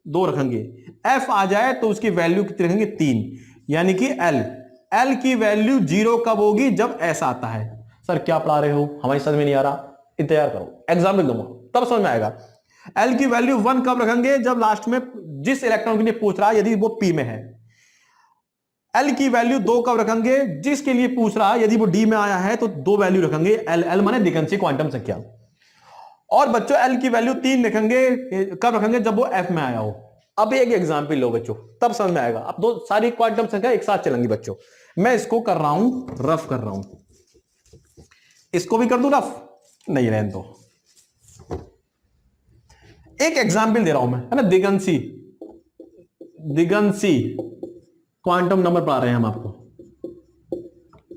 2 रखेंगे। एफ आ जाए तो उसकी वैल्यू कितनी रखेंगे, 3, यानी कि एल की वैल्यू 0 कब होगी, जब एस आता है। सर क्या पढ़ा रहे हो, हमारी समझ में नहीं आ रहा, इंतजार करो, एग्जाम्पल दूंगा तब समझ में आएगा। एल की वैल्यू 1 कब रखेंगे, जब लास्ट में जिस इलेक्ट्रॉन के लिए पूछ रहा है यदि वो पी में है। एल की वैल्यू 2 कब रखेंगे, जिसके लिए पूछ रहा है यदि वो डी में आया है तो 2 वैल्यू रखेंगे, एल माने दिगंसी क्वांटम संख्या। और बच्चों एल की वैल्यू 3 रखेंगे, कब रखेंगे, जब वो एफ में आया हो। अब एक एग्जाम्पल लो बच्चों, तब समझ में आएगा। अब 2 सारी क्वांटम संख्या एक साथ चलेंगी बच्चों। मैं इसको कर रहा हूं, रफ कर रहा हूं, इसको भी कर दूं रफ, नहीं रहने दो। एक एग्जाम्पल दे रहा हूं मैं, है ना, दिगंसी क्वांटम नंबर पढ़ा रहे हैं हम आपको,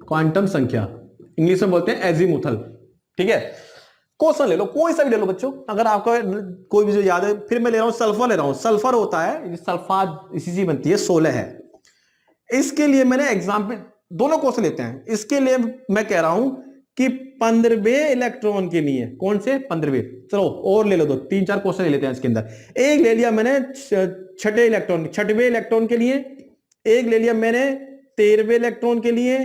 क्वांटम संख्या, इंग्लिश में बोलते हैं एजीमुथल। ठीक है, क्वेश्चन ले लो, कोई सा भी ले लो बच्चों, अगर आपको कोई भी जो याद है। फिर मैं ले रहा हूं सल्फर, ले रहा हूं सल्फर होता है, सल्फात इसी चीज बनती है, 16 है। इसके लिए मैंने एग्जाम्पल, दोनों क्वेश्चन लेते हैं। इसके लिए मैं कह रहा हूं कि 15वें इलेक्ट्रॉन के लिए, कौन से 15वें, चलो और ले लो, 2-3-4 क्वेश्चन ले लेते हैं इसके अंदर। एक ले लिया मैंने 6वें इलेक्ट्रॉन के लिए, एक ले लिया मैंने 13वें इलेक्ट्रॉन के लिए,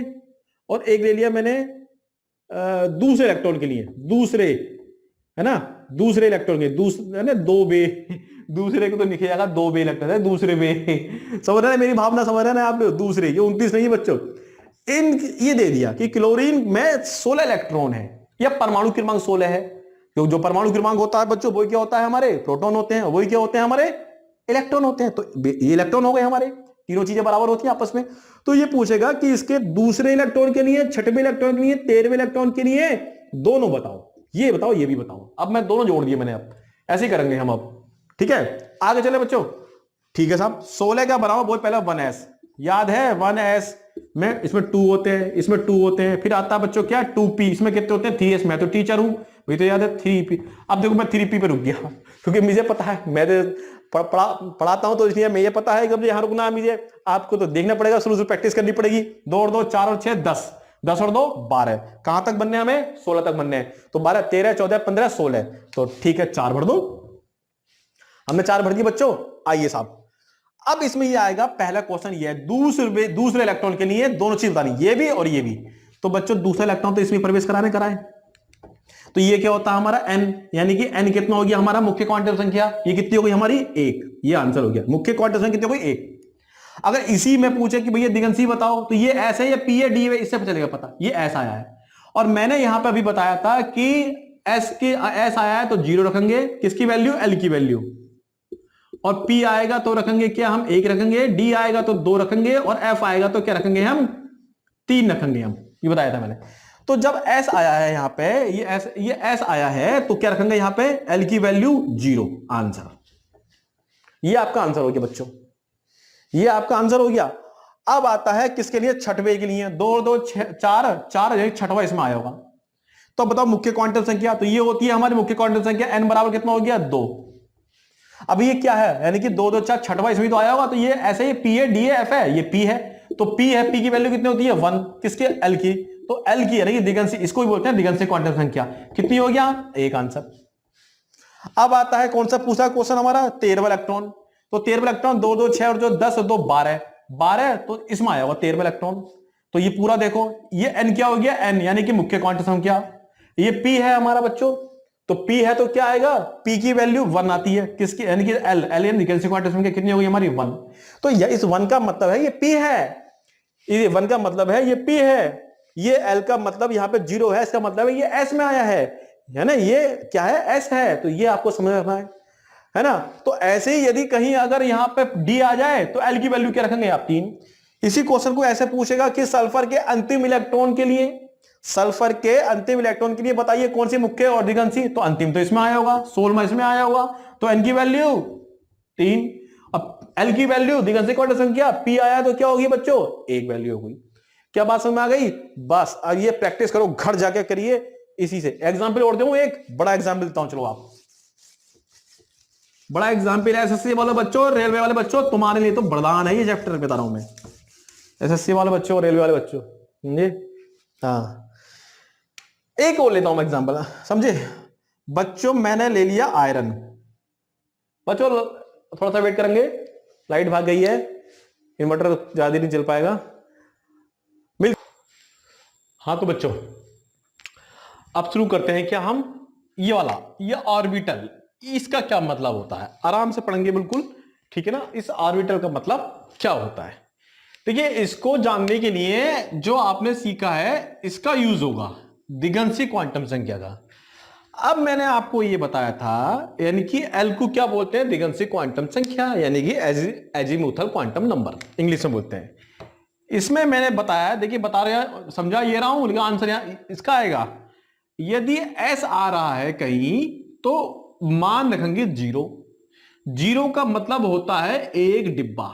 और एक ले लिया मैंने दूसरे इलेक्ट्रॉन के लिए, दूसरे, है ना, दूसरे इलेक्ट्रॉन के, दूसरे है ना, 2 बे, दूसरे को तो लिखे जाएगा 2 बे इलेक्ट्रॉन है, दूसरे बे, समझ रहे हैं मेरी भावना, समझ रहे हैं आप लोग। दूसरे, ये 29 नहीं है बच्चों। ये दे दिया कि क्लोरीन में 16 इलेक्ट्रॉन है, या परमाणु क्रमांक 16 है। जो परमाणु क्रमांक होता है बच्चों, वही क्या होता है, हमारे प्रोटॉन होते हैं, वही क्या होते हैं, हमारे इलेक्ट्रॉन होते हैं। तो ये इलेक्ट्रॉन हो गए हमारे, तीनों चीजें बराबर होती हैं आपस में। तो ये पूछेगा कि इसके दूसरे इलेक्ट्रॉन के लिए, 6वें इलेक्ट्रॉन के लिए, 13वें इलेक्ट्रॉन के लिए दोनों बताओ, ये बताओ, ये भी बताओ। अब मैं दोनों जोड़ दिए मैंने, अब ऐसे ही करेंगे हम अब। ठीक है, आगे चले बच्चों। ठीक है साहब, 16 क्या बनाओ, बहुत पहले 1s, याद है 1s में, इसमें 2 होते हैं, इसमें 2 होते हैं। फिर आता है बच्चों क्या, 2p, इसमें कितने होते हैं, 3s। मैं तो टीचर हूं, वही तो याद है 3p। अब देखो मैं 3p पे रुक गया, क्योंकि मुझे पता है, मैं पढ़ाता हूं तो इसलिए मुझे पता है कि यहां रुकना है मुझे। आपको तो देखना पड़ेगा, शुरू से प्रैक्टिस करनी पड़ेगी। 2 और 2 4 और 6 10, 10 और 2 12, कहां तक बनने हमें, 16 तक बनने हैं। तो 12 13 14 15 16, तो ठीक है 4 भर दो, हमने 4 भर दिए बच्चों। आइए साहब, अब इसमें ये आएगा, पहला क्वेश्चन ये है, दूसरे इलेक्ट्रॉन के लिए दोनों चीज बतानी, ये भी और ये भी। तो बच्चों दूसरा इलेक्ट्रॉन तो इसमें प्रवेश कराए, तो ये क्या होता है हमारा n, यानी कि n कितना हो गया हमारा, मुख्य क्वांटम संख्या, ये कितनी हो गई हमारी 1, ये आंसर हो गया। मुख्य क्वांटम संख्या कितनी हो गई 1। अगर इसी में पूछे कि भैया दिगंसी बताओ, तो ये ऐसा है या p है डी है, इससे चलेगा पता, ये ऐसा आया है। और मैंने यहां पर अभी बताया था कि s आया है तो 0 रखेंगे, किसकी वैल्यू, l की वैल्यू। और p आएगा तो रखेंगे क्या, हम 1 रखेंगे, d आएगा तो 2 रखेंगे, और f आएगा तो क्या रखेंगे, हम 3 रखेंगे हम, ये बताया था मैंने। तो जब s आया है यहां पे, ये s आया है तो क्या रखेंगे यहां पे, l की वैल्यू 0, आंसर। ये आपका आंसर हो गया बच्चों, ये आपका आंसर हो गया। अब आता है किसके लिए, 6वें के लिए, 2 और 2 4, 6वां इसमें आया होगा। तो बताओ मुख्य क्वांटम संख्या, तो ये होती है हमारी मुख्य क्वांटम संख्या, n बराबर कितना हो गया 2। अब ये क्या है, यानी कि 2 2 4 6वां इसमें तो आया होगा, तो ये ऐसे ही p है, d है, f है, ये p है, तो p है, p की वैल्यू कितनी होती है 1, किसके, l की। तो L की यानी कि दिगंसी, इसको भी बोलते हैं दिगंसी क्वांटम संख्या, कितनी हो गया 1, आंसर। अब आता है कौन सा पूछा क्वेश्चन हमारा, 13वां इलेक्ट्रॉन। तो 13 इलेक्ट्रॉन, 2 2 6 और जो 10 2 12, 12 तो इसमें आया होगा 13 इलेक्ट्रॉन। तो ये पूरा देखो, ये n क्या हो गया, n यानी कि मुख्य क्वांटम संख्या। ये p है हमारा बच्चों, तो p है तो क्या आएगा, p की वैल्यू 1 आती है, किसकी, यानी कि l यानी कि क्वांटम संख्या कितनी होगी हमारी 1। तो इस 1 का मतलब है ये p है, ये 1 का मतलब है ये p है, ये l का मतलब यहां पे 0 है, इसका मतलब है ये s में आया है ना, ये क्या है, s है। तो ये आपको समझ रखना है ना। तो ऐसे ही यदि कहीं अगर यहां पे d आ जाए तो l की वैल्यू क्या रखेंगे आप 3। इसी क्वेश्चन को ऐसे पूछेगा कि सल्फर के अंतिम इलेक्ट्रॉन के लिए, सल्फर के अंतिम इलेक्ट्रॉन के लिए बताइए कौन सी मुख्य और दिगंशी, तो अंतिम तो इसमें आया होगा, 16वां इसमें आया होगा, तो n की वैल्यू 3। अब l की वैल्यू दिगंशी क्वांटम संख्या p आया तो क्या होगी बच्चों, 1 वैल्यू होगी। क्या बात समझ में आ गई। बस अब ये प्रैक्टिस करो, घर जाके करिए। इसी से एग्जाम्पल और दूं, एक बड़ा एग्जाम्पल देता हूं, चलो आप बड़ा एग्जाम्पल है एसएससी वाले बच्चों, रेलवे वाले बच्चों, तुम्हारे लिए तो वरदान है ये चैप्टर बता रहा हूं मैं, एसएससी वाले बच्चों, रेलवे वाले बच्चों, समझे। हाँ, एक और लेता हूं मैं एग्जाम्पल, समझे बच्चों। मैंने ले लिया आयरन, बच्चों थोड़ा सा वेट करेंगे, लाइट भाग गई है, इन्वर्टर ज्यादा नहीं चल पाएगा। हाँ तो बच्चों अब शुरू करते हैं, क्या हम ये वाला, ये ऑर्बिटल, इसका क्या मतलब होता है, आराम से पढ़ेंगे बिल्कुल, ठीक है ना। इस ऑर्बिटल का मतलब क्या होता है, देखिए इसको जानने के लिए जो आपने सीखा है इसका यूज होगा दिगंशी क्वांटम संख्या का। अब मैंने आपको ये बताया था, यानी कि एल को क्या बोलते हैं, दिगंशी क्वांटम संख्या, यानी कि एजीमुथल क्वांटम नंबर इंग्लिश में बोलते हैं। इसमें मैंने बताया, देखिए बता रहे, समझा ये रहा हूं, लेकिन आंसर यहां इसका आएगा, यदि एस आ रहा है कहीं तो मान रखेंगे 0। 0 का मतलब होता है एक डिब्बा,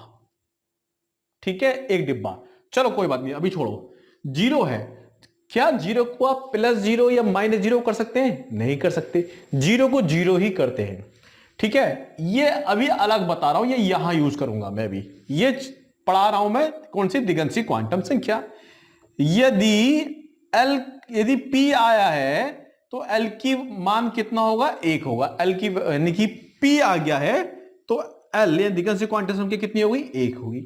ठीक है, एक डिब्बा। चलो कोई बात नहीं, अभी छोड़ो, 0 है, क्या 0 को आप +0 या -0 कर सकते हैं, नहीं कर सकते, 0 को 0 ही करते हैं, ठीक है। ये अभी अलग बता रहा हूं, ये यहां यूज करूंगा मैं भी, ये पढ़ा रहा हूं मैं कौन सी, दिगंशी क्वांटम संख्या। यदि p आया है तो l की मान कितना होगा, 1 होगा, l की यानी कि p आ गया है तो l या दिगंशी क्वांटम संख्या कितनी होगी, 1 होगी।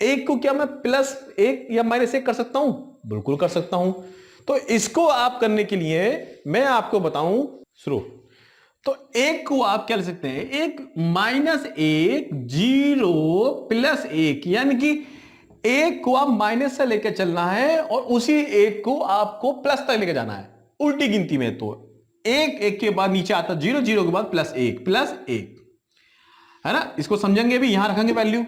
1 को क्या मैं +1 या -1 कर सकता हूं, बिल्कुल कर सकता हूं। तो इसको आप करने के लिए मैं आपको बताऊं, शुरू, तो 1 को आप क्या लिख सकते हैं, 1 -1 0 +1, यानी कि 1 को आप माइनस से लेकर चलना है और उसी 1 को आपको प्लस तक लेकर जाना है, उल्टी गिनती में। तो 1 1 के बाद नीचे आता 0 0 के बाद +1 है ना, इसको समझेंगे भी, यहां रखेंगे वैल्यू।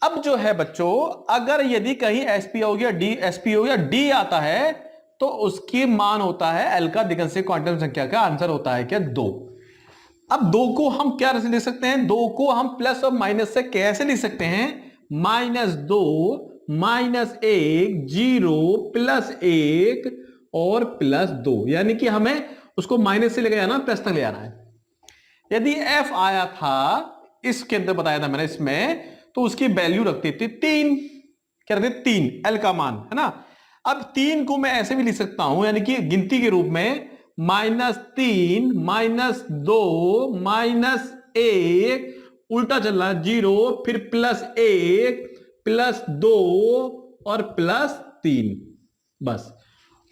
अब जो है बच्चों, अगर यदि कहीं sp हो गया sp हो गया d आता है तो उसकी मान होता है l का दिगंशी क्वांटम संख्या का आंसर होता है क्या, 2। अब 2 को हम क्या लिख सकते हैं, 2 को हम प्लस और माइनस से कैसे लिख सकते हैं, -2 -1 0 +1 और +2, यानी कि हमें उसको माइनस से लेके जाना, प्लस तक ले जाना है। यदि f आया था, इसके अंदर बताया था मैंने इसमें, तो उसकी वैल्यू रखते थे 3, क्या रखते 3 l का मान, है ना। अब 3 को मैं ऐसे भी लिख सकता हूं, यानी कि गिनती के रूप में, -3 -2 -1, उल्टा चल रहा है 0, फिर +1 +2 और +3, बस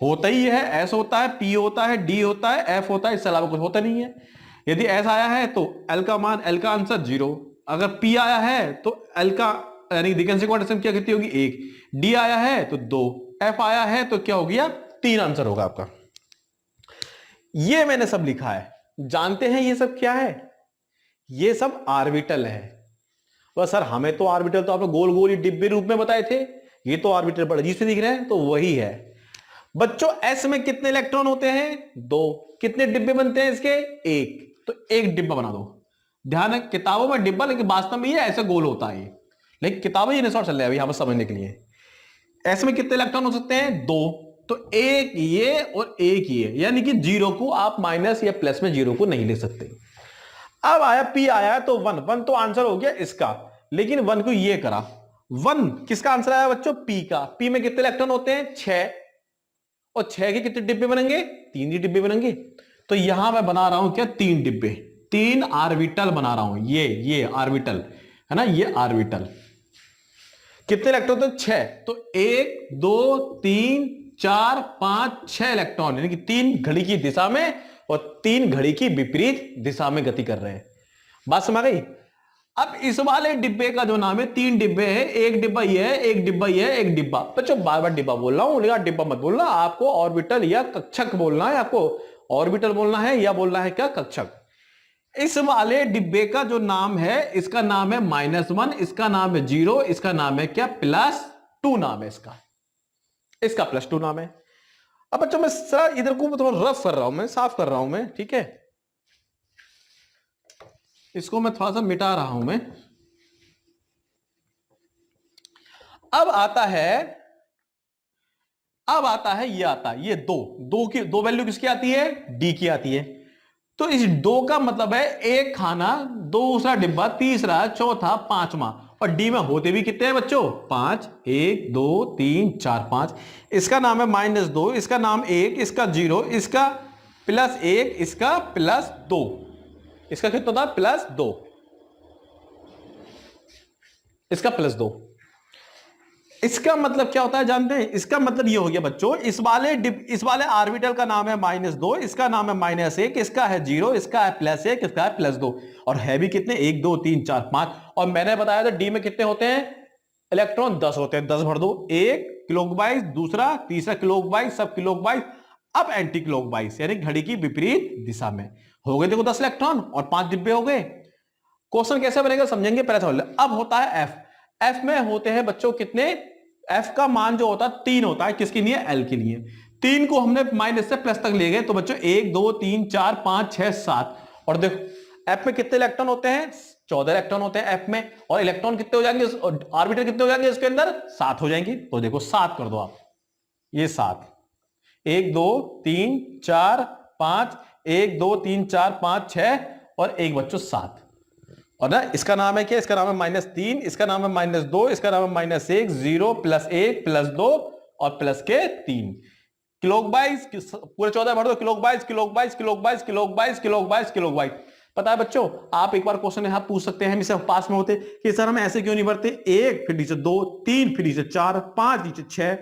होता ही है। S होता है, P होता है, D होता है, F होता है, इससे अलावा कुछ होता नहीं है। यदि S आया है तो L का मान, L का आंसर 0, अगर P आया है तो L का यानी दिगंशी क्वांटम संख्या कितनी होगी, 1, D आया है तो 2, F आया है तो क्या हो गया, 3 आंसर होगा आपका। ये मैंने सब लिखा है, जानते हैं ये सब क्या है, ये सब ऑर्बिटल है। बस सर हमें तो ऑर्बिटल तो आपने गोल गोल डिब्बे रूप में बताए थे, ये तो ऑर्बिटल बड़ा अजीब से दिख रहे हैं, तो वही है बच्चों। S में कितने इलेक्ट्रॉन होते हैं, 2, कितने डिब्बे बनते हैं इसके, 1, तो 1 डिब्बा बना दो। ध्यान है, किताबों में डिब्बा, लेकिन वास्तव में ये ऐसे गोल होता है, लेकिन किताबें ये शॉर्ट चल रहा है अभी यहां पर समझने के लिए। S में कितने इलेक्ट्रॉन हो सकते हैं, 2, तो 1 ये और 1 ये, यानी कि 0 को आप माइनस या प्लस में 0 को नहीं ले सकते। अब आया P आया तो 1 तो आंसर हो गया इसका, लेकिन 1 को ये करा, 1 किसका आंसर आया बच्चों, P का। P में कितने इलेक्ट्रॉन होते हैं, 6, और 6 के कितने डिब्बे बनेंगे, 3 ही डिब्बे बनेंगे। तो यहां मैं बना रहा हूं क्या, 3 डिब्बे, 3 ऑर्बिटल बना रहा हूं, ये ऑर्बिटल है ना, ये ऑर्बिटल। कितने इलेक्ट्रॉन थे? 6। तो 1 2 3 4 5 6 इलेक्ट्रॉन, यानी कि 3 घड़ी की दिशा में और 3 घड़ी की विपरीत दिशा में गति कर रहे हैं। बात समझ गई? अब इस वाले डिब्बे का जो नाम है, 3 डिब्बे हैं, एक डिब्बा ये है, एक डिब्बा ये है, एक डिब्बा। बच्चों बार बार डिब्बा बोल रहा हूं, लेकिन डिब्बा मत बोलना, आपको ऑर्बिटल या कक्षक बोलना है। आपको ऑर्बिटल बोलना है या बोलना है क्या? कक्षक। इस वाले डिब्बे का जो नाम है, इसका नाम है -1, इसका नाम है 0, इसका नाम है क्या? +2 नाम है इसका +2 नाम है। अब बच्चों मैं सर इधर को थोड़ा रफ कर रहा हूं, मैं साफ कर रहा हूं मैं, ठीक है, इसको मैं थोड़ा सा मिटा रहा हूं मैं। अब आता है ये आता है, ये दो वैल्यू किसकी आती है? डी की आती है। तो इस 2 का मतलब है एक खाना, दूसरा डिब्बा, तीसरा, चौथा, पांचवा। और डी में होते भी कितने हैं बच्चों? 5। 1 2 3 4 5। इसका नाम है -2, इसका नाम 1, इसका 0, इसका +1, इसका +2। इसका कितना था? +2, इसका +2। इसका मतलब क्या होता है जानते हैं? इसका मतलब ये हो गया बच्चों, इस वाले ऑर्बिटल का नाम है -2, इसका नाम है -1, इसका है 0, इसका है +1, इसका है +2। और है भी कितने? 1 2 3 4 5। और मैंने बताया था डी में कितने होते हैं इलेक्ट्रॉन? 10 होते हैं। 10 भर दो। 1 क्लॉकवाइज, दूसरा, तीसरा क्लॉकवाइज, सब क्लॉकवाइज। अब एंटी क्लॉकवाइज, यानी घड़ी की विपरीत दिशा में। हो गए देखो 10 इलेक्ट्रॉन और 5 डिब्बे हो गए। क्वेश्चन कैसे बनेगा समझेंगे पहले समझ लो। अब होता है एफ में होते हैं बच्चों कितने? एफ का मान जो होता है 3 होता है। किसके लिए? एल के लिए। 3 को हमने माइनस से प्लस तक ले गए, तो बच्चों 1 2 3 4 5 6 7। और देखो एफ में कितने इलेक्ट्रॉन होते हैं? 14 इलेक्ट्रॉन होते हैं एफ में। और इलेक्ट्रॉन कितने हो जाएंगे? ऑर्बिटल कितने हो जाएंगे इसके अंदर? 7 हो जाएंगे। तो देखो 7 कर दो आप, ये 7। 1 2 3 4 5, 1 2 3 4 5 6 और 1 बच्चों 7। और ना इसका नाम है क्या? इसका नाम है -3, इसका नाम है -2, इसका नाम है -1, 0 +1 +2 और प्लस के 3। क्लॉकवाइज पूरे 14 भर दो। Clockwise clockwise clockwise clockwise clockwise clockwise. पता है बच्चों, आप एक बार क्वेश्चन यहां पूछ सकते हैं, हम पास में होते कि सर हम ऐसे क्यों नहीं भरते? 1 फिर नीचे 2 3 फिर नीचे 4 5 नीचे 6,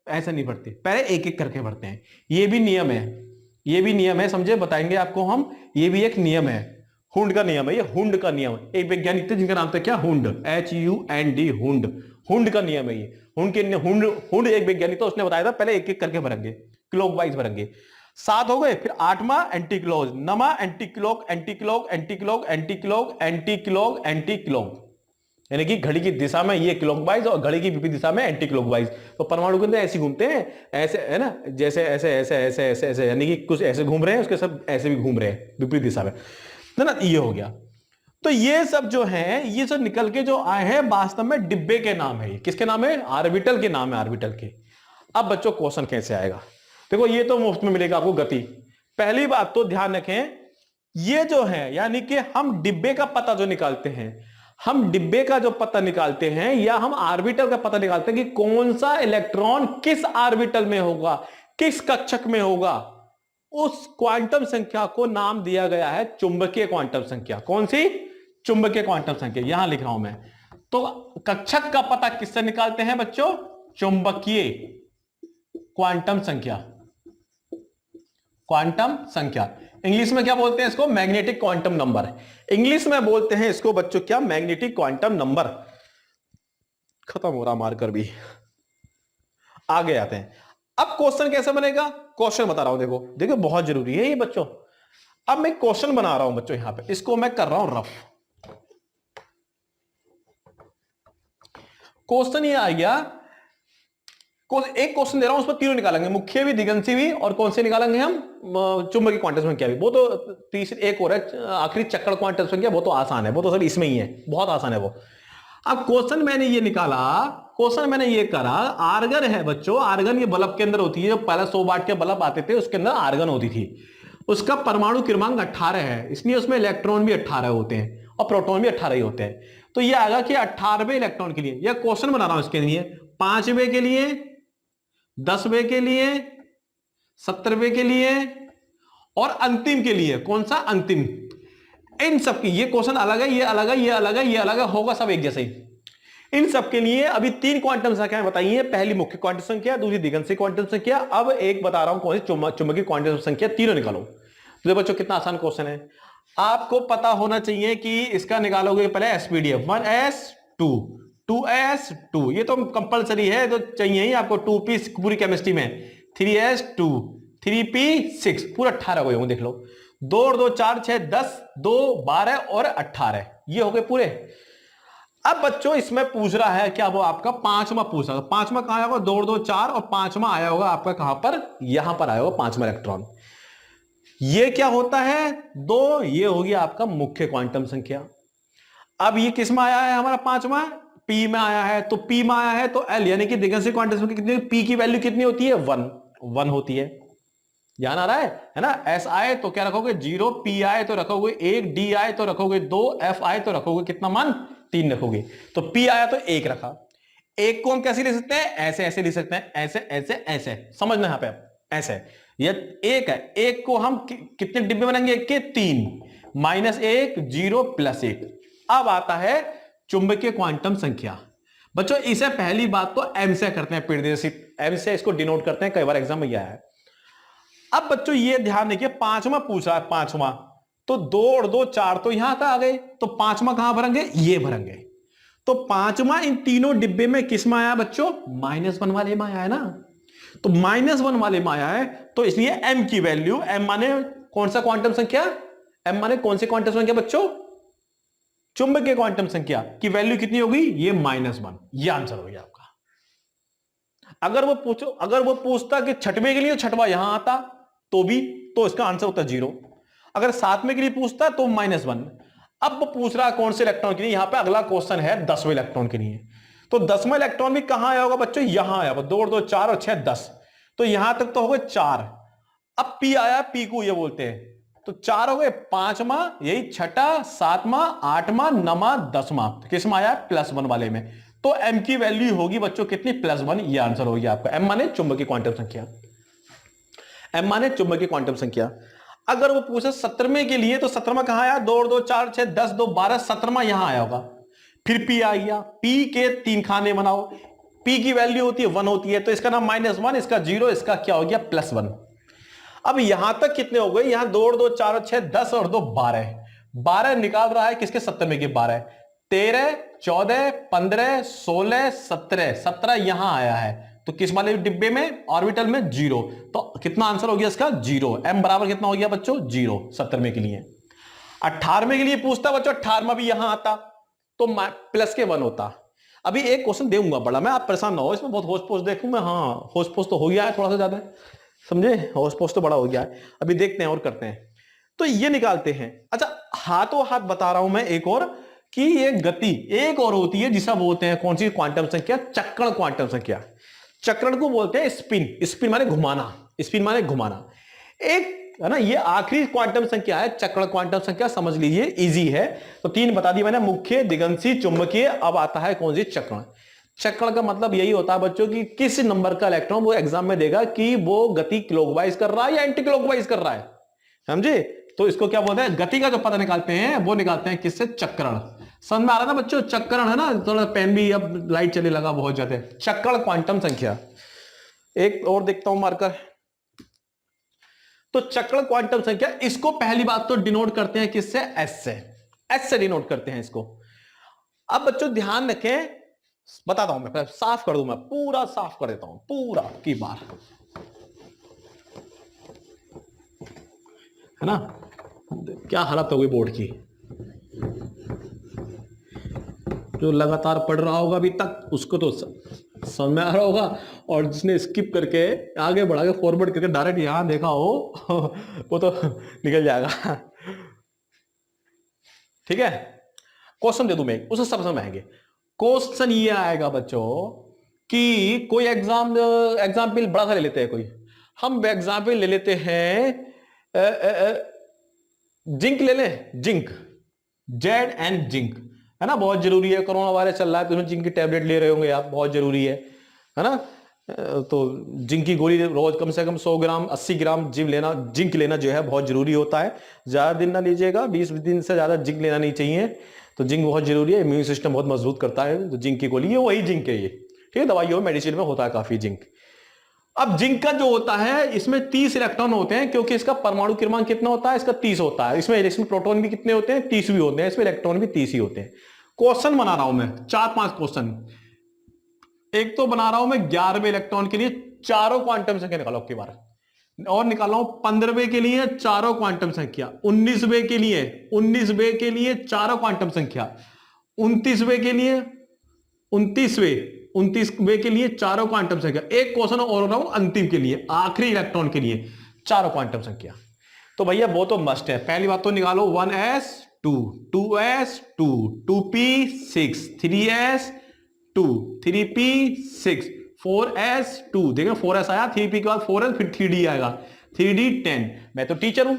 ऐसा नहीं भरते, पहले एक एक करके भरते हैं। ये भी नियम है, ये भी नियम है, समझे? बताएंगे आपको हम। ये भी एक नियम है, हुंड का नियम है। ये हुंड का नियम है। एक वैज्ञानिक थे जिनका नाम था क्या? हुंड, HUND, हुंड। हुंड का नियम है ये। हुंड एक वैज्ञानिक था, उसने बताया था पहले एक एक करके भरेंगे, क्लॉकवाइज भरेंगे। 7 हो गए। फिर 8वां एंटी क्लॉक, 9वां anti clock anti clock anti clock anti clock anti clock anti clock, यानी कि घड़ी की दिशा में ये क्लॉकवाइज और घड़ी की विपरीत दिशा में एंटी क्लॉकवाइज। तो परमाणु के अंदर ऐसे घूमते हैं, ऐसे है ना, जैसे ऐसे ऐसे ऐसे ऐसे ऐसे, यानी कि कुछ ऐसे घूम रहे हैं, उसके सब ऐसे भी घूम रहे हैं विपरीत दिशा में, ना। ये हो गया। तो ये सब जो है, ये सब निकल के जो आए हैं वास्तव में डिब्बे के नाम है। ये किसके नाम है? ऑर्बिटल के नाम है, ऑर्बिटल के। अब बच्चों क्वेश्चन कैसे आएगा? देखो ये तो मुफ्त में मिलेगा आपको गति। पहली बात तो ध्यान रखें, ये जो है यानी कि हम डिब्बे का पता जो निकालते हैं, हम डिब्बे का जो पता निकालते हैं या हम ऑर्बिटल का पता निकालते हैं कि कौन सा इलेक्ट्रॉन किस ऑर्बिटल में होगा, किस कक्षक में होगा, उस क्वांटम संख्या को नाम दिया गया है चुंबकीय क्वांटम संख्या। कौन सी? चुंबकीय क्वांटम संख्या। यहां लिख रहा हूं मैं। तो कक्षक का पता किससे निकालते हैं बच्चों? चुंबकीय क्वांटम संख्या। क्वांटम संख्या इंग्लिश में क्या बोलते हैं इसको? Magnetic quantum number. इंग्लिश में बोलते हैं इसको बच्चों क्या? Magnetic quantum number. खत्म हो रहा मार्कर भी। आगे आते हैं। अब क्वेश्चन कैसे बनेगा? क्वेश्चन बता रहा हूं, देखो देखो बहुत जरूरी है ये बच्चों। अब मैं क्वेश्चन बना रहा हूं बच्चों, यहां पे इसको मैं कर रहा हूं रफ। क्वेश्चन ये आ गया, एक क्वेश्चन दे रहा हूं, उस पर तीनों निकालेंगे, मुख्य भी, दिगंशी भी, और कौन से निकालेंगे हम? चुंबकीय क्वांटम संख्या भी। वो तो तीसरी एक और है आखिरी, चक्कर क्वांटम संख्या, वो तो आसान है, वो तो सब इसमें ही है, बहुत आसान है वो। अब क्वेश्चन मैंने ये निकाला, क्वेश्चन मैंने ये करा, आर्गन है बच्चों, आर्गन ये बल्ब के अंदर होती है। जो पहले 100 वाट के बल्ब आते थे उसके अंदर आर्गन होती थी। उसका परमाणु क्रमांक 18 है, इसलिए उसमें इलेक्ट्रॉन भी 18 होते हैं और प्रोटॉन भी 18 ही होते हैं। तो ये आएगा कि 18वें इलेक्ट्रॉन के लिए, यह क्वेश्चन बना रहा हूं इसके लिए, 5वें के लिए, 10वें के लिए, 17वें के लिए और अंतिम के लिए। कौन सा? अंतिम। इन सब की, ये क्वेश्चन अलग है, ये अलग है, ये अलग है, ये अलग है, होगा सब एक जैसे ही। इन सब के लिए अभी 3 क्वांटम संख्याएं बताइए, पहली मुख्य क्वांटम संख्या, दूसरी दिगंती क्वांटम संख्या, अब एक बता रहा हूं कौन सी चुंबकीय क्वांटम संख्या, तीनों निकालो। तो बच्चों कितना आसान क्वेश्चन है, आपको पता होना चाहिए कि इसका निकालोगे पहले एसपीडीएफ 1s2 2s2, ये तो कंपलसरी है, तो चाहिए ही आपको 2p पूरी केमिस्ट्री में, 3s2 3p6 पूरा 18 हो गए, देख लो 2 और 2 4 6 10 2 12 और 18, ये हो गए पूरे। अब बच्चों इसमें पूछ रहा है क्या, वो आपका पांचवा पूछ रहा है, पांचवा कहां आया होगा, 2 और 2 4 और पांचवा आया होगा आपका कहां पर, यहां पर आया होगा पांचवा इलेक्ट्रॉन। ये क्या होता है 2, ये हो गया आपका मुख्य क्वांटम संख्या। अब ये किस में आया है हमारा पांचवा, पी में आया है, तो पी में आया है तो एल यानी कि दिगंती क्वांटम संख्या कितनी, पी की वैल्यू कितनी होती है 1 होती है, ध्यान आ रहा है ना। एस आए तो क्या रखोगे 0, पी आए तो रखोगे 1, डी आए तो रखोगे 2, एफ आए तो रखोगे कितना मान 3 रखोगे। तो पी आया तो 1 रखा, 1 को हम कैसे लिख सकते हैं, ऐसे ऐसे लिख सकते हैं, ऐसे ऐसे ऐसे, समझना यहां पे ऐसे, ये 1 है, 1 को हम कितने डिब्बे बनेंगे, 1 के 3, -1 0 +1। अब आता है चुंबकीय क्वांटम संख्या। बच्चों इसे पहली बात तो एम से करते हैं, प्रीडिसेसिव एम से इसको डिनोट करते हैं, कई बार एग्जाम में आया है। अब बच्चों ये ध्यान देखिए, पांचवा पूछ रहा है, पांचवा तो 2 और 2 4 तो यहां तक आ गए, तो पांचवा कहां भरेंगे, ये भरेंगे। तो पांचवा इन तीनों डिब्बे में किस में आया बच्चों, -1 वाले में आया है ना, तो -1 वाले में आया है, तो इसलिए m की वैल्यू, m माने कौन सा क्वांटम संख्या, m माने कौन सी क्वांटम संख्या बच्चों, चुंबकीय क्वांटम संख्या की वैल्यू कितनी होगी, ये -1, ये आंसर हो गया आपका। अगर वो पूछता कि छठवें के लिए छठवा यहां आता तो भी, तो इसका आंसर होता 0। अगर सातवें के लिए पूछता तो -1। अब वो पूछ रहा है कौन से इलेक्ट्रॉन के लिए, यहां पे अगला क्वेश्चन है 10वें इलेक्ट्रॉन के लिए, तो 10वां इलेक्ट्रॉन भी कहां आया होगा बच्चों, यहां आया होगा, 2 और 2 4 और 6 10, तो यहां तक तो हो गए 4। अब पी आया, पी को ये बोलते हैं, तो 4 हो गए, पांचवा यही, छठा, सातवां, आठवां, नौवां, 10वां किस में आया, +1 वाले में। तो m की वैल्यू होगी बच्चों कितनी, +1, ये आंसर हो गया आपका। m माने चुंबकीय क्वांटम संख्या, m माने चुंबकीय क्वांटम संख्या। अगर वो पूछे 17वें के लिए, तो 17वां कहां आया, 2 और 2 4 6 10 2 12, 17वां यहां आया होगा। फिर p आ गया, p के 3 खाने बनाओ, p की वैल्यू होती है 1 होती है, तो इसका नाम -1, इसका 0, इसका क्या हो गया +1। अब यहां तक कितने हो गए, यहां 2 और 2 4 और 6 10 और 2 12, 12 निकाल रहा है किसके, 17वें के, 12 13 14 15 16 17, 17 यहां आया है, तो किस वाले डिब्बे में, ऑर्बिटल में 0, तो कितना आंसर हो गया इसका 0। m बराबर कितना हो गया बच्चों 0 17वें के लिए। 18वें के लिए पूछता बच्चों, 18वां भी यहां आता तो +1 होता। अभी एक क्वेश्चन दूंगा बड़ा मैं, आप परेशान ना हो, इसमें बहुत होश पोश देखूं मैं, हाँ होश पोश तो हो गया है थोड़ा सा ज्यादा, समझे, होश पोश तो बड़ा हो गया है। अभी देखते हैं और करते हैं, तो ये निकालते हैं। अच्छा हाथों हाथ बता रहा हूं मैं एक और, कि ये गति एक और होती है जिसे बोलते हैं कौन सी क्वांटम संख्या, चक्रण क्वांटम संख्या। चक्रण को बोलते हैं स्पिन, स्पिन माने घुमाना, स्पिन माने घुमाना, एक है ना। ये आखिरी क्वांटम संख्या है चक्रण क्वांटम संख्या, समझ लीजिए इजी है। तो 3 बता दी मैंने, मुख्य, दिगंती, चुंबकीय। अब आता है कौन सी, चक्रण। चक्रण का मतलब यही होता है बच्चों कि किस नंबर का इलेक्ट्रॉन वो एग्जाम में देगा कि वो गति क्लॉकवाइज कर रहा है या एंटी क्लॉकवाइज कर रहा है, समझे। तो इसको क्या बोलते हैं, गति का जो पता निकालते हैं वो निकालते हैं किससे, चक्रण। समझ में आ रहा था बच्चों, चक्रण है ना, थोड़ा पेन भी अब लाइट चले लगा बहुत ज्यादा। चक्रण क्वांटम संख्या। एक और देखता हूं मार्कर, तो चक्रण क्वांटम संख्या, इसको पहली बात तो डिनोट करते हैं किससे, एस से, एस से डिनोट करते हैं इसको। अब बच्चों ध्यान रखें, बताता हूं मैं, साफ कर दूं, मैं पूरा साफ कर देता हूं पूरा की बार, है ना। क्या हालत हो गई बोर्ड की, जो लगातार पढ़ रहा होगा अभी तक उसको तो समझ में आ रहा होगा, और जिसने स्किप करके आगे बढ़ा के फॉरवर्ड करके डायरेक्ट यहां देखा हो वो तो निकल जाएगा। ठीक है, क्वेश्चन दे दूं मैं, उसे सब समझ आएंगे। क्वेश्चन ये आएगा बच्चों कि कोई एग्जाम्पल बड़ा सा ले लेते हैं, कोई हम एग्जाम्पल ले लेते हैं, जिंक ले लें, जिंक, जेड एंड जिंक, है ना, बहुत जरूरी है। कोरोना वायरस चल रहा है तो उसमें जिंक की टैबलेट ले रहे होंगे आप, बहुत जरूरी है ना। तो जिंक की गोली रोज कम से कम 100 ग्राम 80 ग्राम जिंक लेना जो है बहुत जरूरी होता है। ज्यादा दिन ना लीजिएगा, 20 दिन से ज्यादा जिंक लेना नहीं चाहिए। तो जिंक बहुत जरूरी है, इम्यून सिस्टम बहुत मजबूत करता है। तो जिंक की गोली ये वही जिंक है ये, ठीक है, दवाइयों में मेडिसिन में होता है काफी जिंक। अब जिंक का जो होता है इसमें 30 इलेक्ट्रॉन होते हैं, क्योंकि इसका परमाणु क्रमांक कितना होता है, इसका 30 होता है। इसमें प्रोटॉन भी कितने होते हैं, 30 भी होते हैं। इसमें इलेक्ट्रॉन भी 30 ही होते हैं। क्वेश्चन बना रहा हूं मैं 4-5 क्वेश्चन। एक तो बना रहा हूं मैं 11वें इलेक्ट्रॉन के लिए चारों क्वांटम संख्या निकालो की बार, और निकाल रहा हूं 15वें के लिए चारों क्वांटम संख्या, 19वें के लिए चारों क्वांटम संख्या, 29वें के लिए 29वें के लिए चारों क्वांटम संख्या। एक क्वेश्चन और हो रहा हूं अंतिम के लिए, आखिरी इलेक्ट्रॉन के लिए चारों क्वांटम संख्या। तो भैया वो तो मस्ट है। पहली बात तो निकालो 1s2, 2s2, 2p6, 3s2, 3p6, 4s2, देखो 4s आया, 3p के बाद 4s, फिर 3d आएगा, 3d 10। मैं तो टीचर हूं,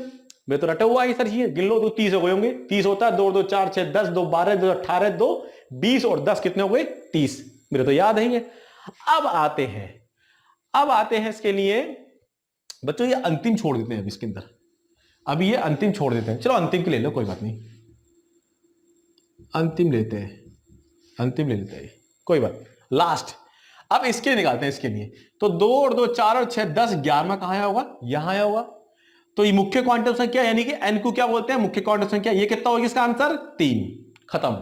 मैं तो रटा हुआ है सर। ये गिन लो तो 30 हो गए होंगे। 30 होता है 2 2 4 6 10, 2 12, 2 18, 2 20 और 10 कितने हो गए 30। मेरे तो याद है ये। अब आते हैं इसके लिए बच्चों, ये अंतिम छोड़ देते हैं अब इसके अंदर, अब ये अंतिम छोड़ देते हैं। चलो अंतिम के ले लो, कोई बात नहीं, अंतिम ले लेते हैं, कोई बात। लास्ट अब इसके लिए निकालते हैं। इसके लिए तो 2 और 2 4 और 6 10, 11वां कहां आया होगा, यहां आया होगा। तो ये मुख्य क्वांटम संख्या यानी कि n को क्या बोलते हैं, मुख्य क्वांटम संख्या। ये कितना होगी इसका आंसर 3। खत्म।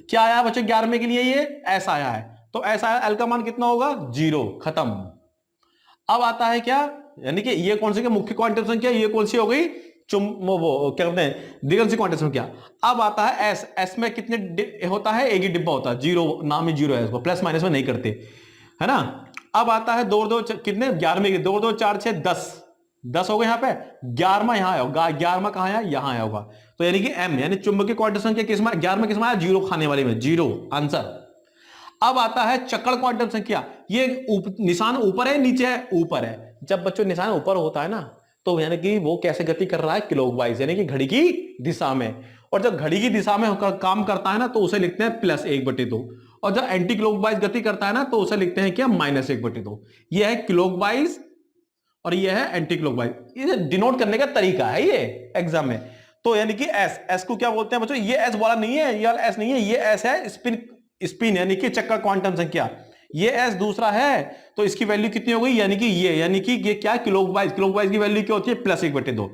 क्या आया बच्चों 11वें के लिए, ये ऐसा आया है, तो ऐसा आया, एल का मान कितना होगा 0। खत्म। अब आता है क्या, यानी कि ये कौन सी मुख्य क्वांटम संख्या, ये कौन सी हो गई वो क्या कहते हैं द्विगंशी क्वांटम संख्या। अब आता है एस में कितने होता है, एक ही डिब्बा होता है, 0 नाम ही 0 है, इसको प्लस माइनस में नहीं करते, है ना। अब आता है 2 2 कितने 11वें के, 2 2 4 6 10 हो गए। यहां पे 11वां यहां आया होगा, 11वां कहां आया, यहां आया होगा। तो यानी कि एम यानी चुंबकीय क्वांटम संख्या किसमें 11 में किसमें आया, 0 खाने वाले में, 0 आंसर। अब आता है चक्कर क्वांटम संख्या। ये निशान ऊपर है नीचे है, ऊपर है। जब बच्चों निशान ऊपर होता है ना, तो यानी कि वो कैसे गति कर रहा है, क्लॉकवाइज यानी कि घड़ी की दिशा में। और जब घड़ी की दिशा में काम करता है ना, तो उसे लिखते हैं +1/2। और जब एंटी क्लॉकवाइज गति करता है ना, तो उसे लिखते हैं क्या, -1/2। यह है क्लॉकवाइज और यह है एंटी क्लॉकवाइज। ये डिनोट करने का तरीका है ये एग्जाम में। तो यानी कि एस को क्या बोलते हैं बच्चों, ये एस वाला नहीं है, ये वाला एस नहीं है, ये एस है स्पिन यानी कि चक्कर क्वांटम संख्या। ये एस दूसरा है, तो इसकी वैल्यू कितनी हो गई, यानी कि ये क्या क्लॉकवाइज की वैल्यू क्या होती है +1/2।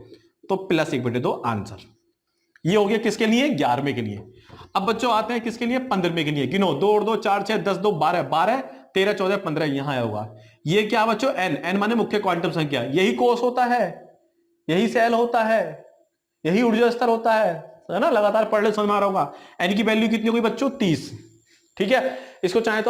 तो +1/2 आंसर। ये हो गया किसके लिए, 11वें के लिए। अब बच्चों आते हैं किसके लिए, 15वें के लिए। गिनो 2 और 2 4 6 10 2 12 12 13 14 15 यहां होगा। ये क्या बच्चों, n माने मुख्य क्वांटम संख्या। यही कोष होता है, यही सेल होता है, यही ऊर्जा स्तर होता है ना। लगातार पढ़ ले समझ में आ रहा होगा। n की वैल्यू कितनी होगी बच्चों 30। ठीक है, इसको चाहे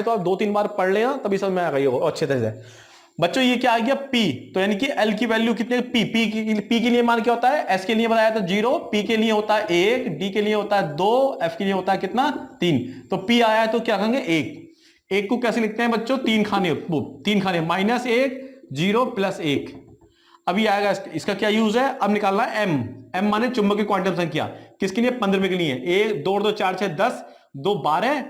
तो आप 2-3 बार पढ़ लेना, तभी समझ में आ गई हो अच्छे तरह से। बच्चों ये क्या आ गया p, तो यानी कि l की वैल्यू कितने, p के लिए मान क्या होता है, s के लिए बताया था 0, p के लिए होता है 1, d के लिए होता है 2, f के लिए होता है कितना 3। तो p आया है तो क्या कहेंगे 1 को कैसे लिखते हैं बच्चों, 3 खाने -1 0 +1। अभी आएगा इसका क्या यूज है, अब निकालना है m माने चुंबकीय क्वांटम संख्या। किसके लिए, 15वें के लिए। 1 2 2 4 6 10 2 12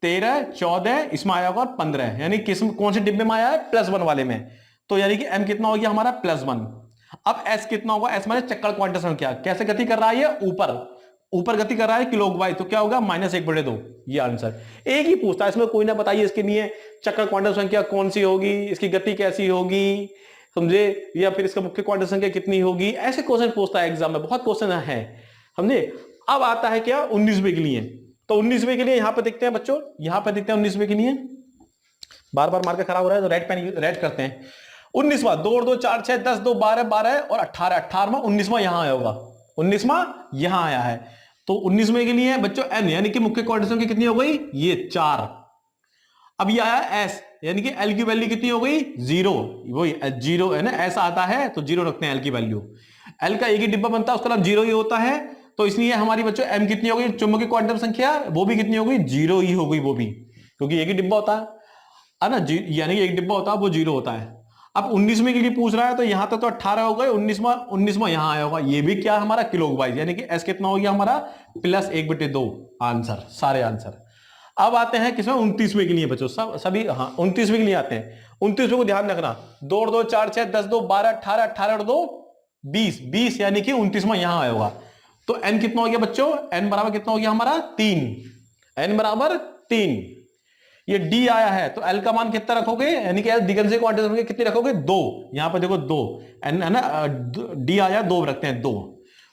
13 14, इसमें आया होगा 15, यानी कौन से डिब्बे में आया है, +1 वाले में। तो यानी कि m कितना हो गया हमारा +1। अब s कितना होगा, s माने चक्कर क्वांटम संख्या। कैसे गति कर रहा है, ये ऊपर गति कर रहा है क्लॉकवाइज, तो क्या होगा -1/2। ये आंसर एक ही पूछता है, इसमें कोई ना बताइए इसके लिए चक्कर क्वांटम संख्या कौन सी होगी, इसकी गति कैसी होगी, समझे, या फिर इसका मुख्य क्वांटम संख्या कितनी होगी। ऐसे क्वेश्चन पूछता है एग्जाम में, बहुत क्वेश्चन है, समझे। अब आता है क्या 19वें के लिए। तो 19वें के लिए यहां पर देखते हैं बच्चों, यहां पर देखते हैं 19वें के लिए। बार बार मार्कर खराब हो रहा है तो रेड पेन रेड करते हैं। 19वां 2 और 2 4 6 10 2 12 12 और 18 18वां 19वां यहां आया होगा, 19वां यहां आया है। तो 19वें के लिए बच्चों n यानी कि मुख्य क्वांटम संख्या कितनी हो गई, ये 4। अब ये आया s यानी कि l की वैल्यू कितनी हो गई 0, वही 0 है ना, ऐसा आता है तो 0 रखते हैं l की वैल्यू। l का एक ही डिब्बा बनता है, उसका नाम 0 ही होता है। तो इसलिए हमारी बच्चों m कितनी हो गई, चुंबकीय क्वांटम संख्या वो भी कितनी हो गई 0 ही हो गई, वो भी, क्योंकि एक ही डिब्बा होता है ना, यानी कि एक डिब्बा होता है वो 0 होता है। अब 19वें के लिए पूछ रहा है, तो यहां तक तो 18 हो गए, 19वां यहां आया होगा। ये भी क्या हमारा क्लॉकवाइज, यानी कि s कितना हो गया हमारा +1/2 आंसर, सारे आंसर। अब आते हैं किसमें 29वें के लिए बच्चों, सब सभी हाँ 29वें के लिए आते हैं। 29वें को ध्यान रखना, 2 और 2 4 6 10 2 12 18 18 और 2 20 20 यानी कि 29वां यहां आएगा। तो n कितना हो गया बच्चों, n बराबर कितना हो गया हमारा 3, n बराबर 3। ये d आया है तो l का मान कितना रखोगे, यानी कि दिगंत से क्वांटिटी रखोगे कितनी रखोगे 2, यहां पर देखो 2 n है ना, d आया 2 रखते हैं 2।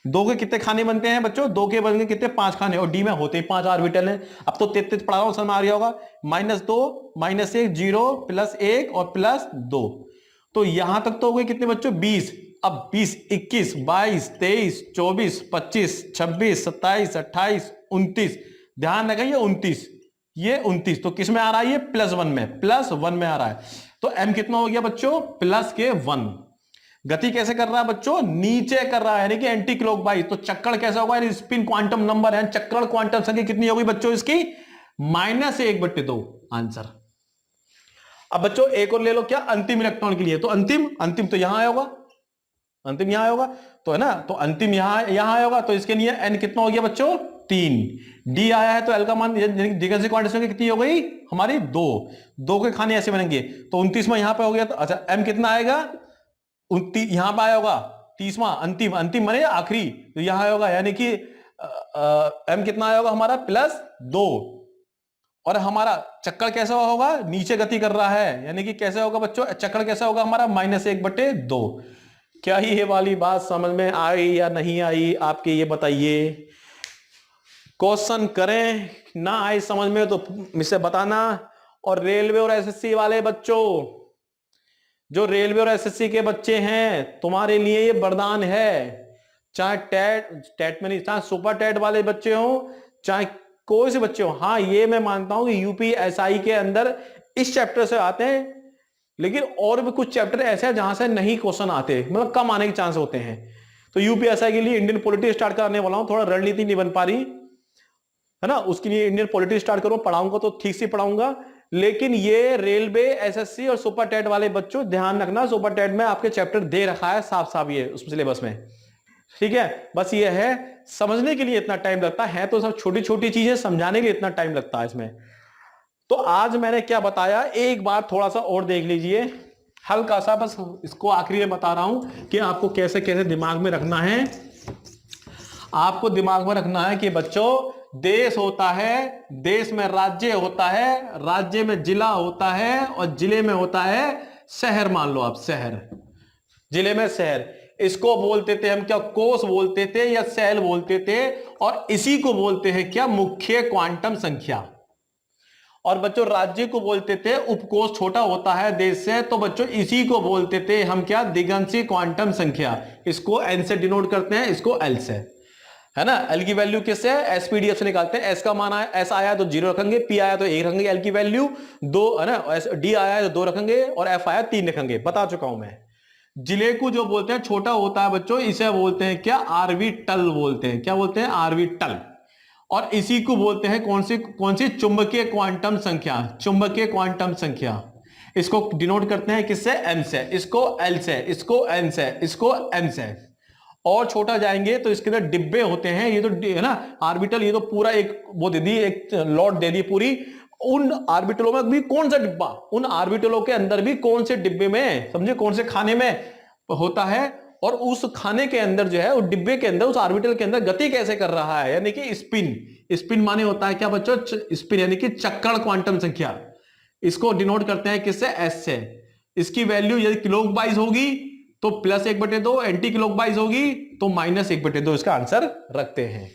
2 के कितने खाने बनते हैं बच्चों, 2 के बनते कितने 5 खाने, और डी में होते ही 5 ऑर्बिटल हैं। अब तो 33 पढ़ा रहा हूं, समझ में आ रहा होगा। -2 -1 0 +1 और +2, तो यहां तक तो हो गए कितने बच्चों 20। अब 20 21 22 23 24 25 26 27 28 29, ध्यान रखें ये 29, ये 29 तो किस में आ रहा है, ये +1 में, +1 में आ रहा है। तो m कितना हो गया बच्चों +1। गति कैसे कर रहा है बच्चों, नीचे कर रहा है, यानी कि एंटी क्लॉकवाइज। तो चक्कर कैसा होगा, स्पिन क्वांटम नंबर है, चक्कर क्वांटम संख्या कितनी होगी बच्चों इसकी -1/2 आंसर। अब बच्चों एक और ले लो, क्या अंतिम इलेक्ट्रॉन के लिए, तो अंतिम तो यहां आया होगा, अंतिम यहां आया होगा तो है ना, तो अंतिम यहां आया होगा। तो इसके लिए n कितना हो गया बच्चों 3, d आया है तो l का मान दिगंत से क्वांटम संख्या कितनी हो गई हमारी 2 के खाने ऐसे बनेंगे। तो 29वां यहां पे हो गया, तो अच्छा m कितना आएगा, यहां पर आया होगा 30वां, अंतिम माने आखिरी, तो यहां आया होगा, यानी कि m कितना आया होगा हमारा +2। और हमारा चक्कर कैसा होगा, नीचे गति कर रहा है, यानी कि कैसे होगा बच्चों, चक्कर कैसा होगा हमारा -1/2। क्या ही ये वाली बात समझ में आई या नहीं आई आपके, ये बताइए। क्वेश्चन करें ना आए समझ में तो मुझसे बताना। और रेलवे और एसएससी वाले बच्चों, जो रेलवे और एसएससी के बच्चे हैं, तुम्हारे लिए ये वरदान है। चाहे टेट में नहीं, चाहे सुपर टेट वाले बच्चे हो, चाहे कोई से बच्चे हो। हाँ ये मैं मानता हूं कि यूपीएसआई के अंदर इस चैप्टर से आते हैं, लेकिन और भी कुछ चैप्टर ऐसे हैं जहां से नहीं क्वेश्चन आते, मतलब कम आने के चांस होते हैं। तो यूपीएसआई के लिए इंडियन पॉलिटी स्टार्ट करने वाला हूं, थोड़ा रणनीति नहीं बन पा रही है ना, उसके लिए इंडियन पॉलिटी स्टार्ट करो, पढ़ाऊंगा तो ठीक से पढ़ाऊंगा। लेकिन ये रेलवे एसएससी और सुपर टेट वाले बच्चों ध्यान रखना, सुपर टेट में आपके चैप्टर दे रखा है साफ साफ ये उस सिलेबस में, ठीक है। बस ये है, समझने के लिए इतना टाइम लगता है तो सब छोटी छोटी चीजें समझाने के लिए इतना टाइम लगता है इसमें। तो आज मैंने क्या बताया एक बार थोड़ा सा और देख लीजिए, हल्का सा, बस इसको आखिरी में बता रहा हूं कि आपको कैसे कैसे दिमाग में रखना है। आपको दिमाग में रखना है कि बच्चों देश होता है, देश में राज्य होता है, राज्य में जिला होता है, और जिले में होता है शहर। मान लो आप शहर, जिले में शहर, इसको बोलते थे हम क्या, कोष बोलते थे या सेल बोलते थे, और इसी को बोलते हैं क्या, मुख्य क्वांटम संख्या। और बच्चों राज्य को बोलते थे उपकोष, छोटा होता है देश से, तो बच्चों इसी को बोलते थे हम क्या, दिगंशी क्वांटम संख्या। इसको एन से डिनोट करते हैं, इसको एल से, है ना। एल की वैल्यू किससे, एसपीडीएफ से निकालते हैं। एस का मान आया, एस आया तो 0 रखेंगे, पी आया तो 1 रखेंगे, एल की वैल्यू 2 है ना, डी आया तो 2 रखेंगे, और एफ आया 3 रखेंगे, बता चुका हूं मैं। जिले को जो बोलते हैं छोटा होता है बच्चों, इसे बोलते हैं क्या, आर्बिटल बोलते हैं, क्या बोलते हैं, आर्बिटल। और इसी को बोलते हैं कौन सी चुंबकीय क्वांटम संख्या, चुंबकीय क्वांटम संख्या। इसको डिनोट करते हैं किससे, एम से, इसको एल से, इसको एन से, इसको एम से। और छोटा जाएंगे तो इसके अंदर डिब्बे होते हैं, ये तो है ना आर्बिटल, ये तो पूरा एक वो दे दी, एक लॉट दे दी पूरी। उन आर्बिटलों में भी कौन सा डिब्बा, उन आर्बिटलों के अंदर भी कौन से डिब्बे में, समझे कौन से खाने में होता है, और उस खाने के अंदर जो है, उस डिब्बे के अंदर, उस आर्बिटल के अंदर गति कैसे कर रहा है, यानी कि स्पिन। स्पिन माने होता है क्या बच्चों, स्पिन यानी कि चक्कर क्वांटम संख्या। इसको डिनोट करते हैं किससे, एस से। इसकी वैल्यू यदि क्लॉकवाइज होगी तो +1/2, एंटी क्लॉकवाइज होगी तो -1/2, इसका आंसर रखते हैं।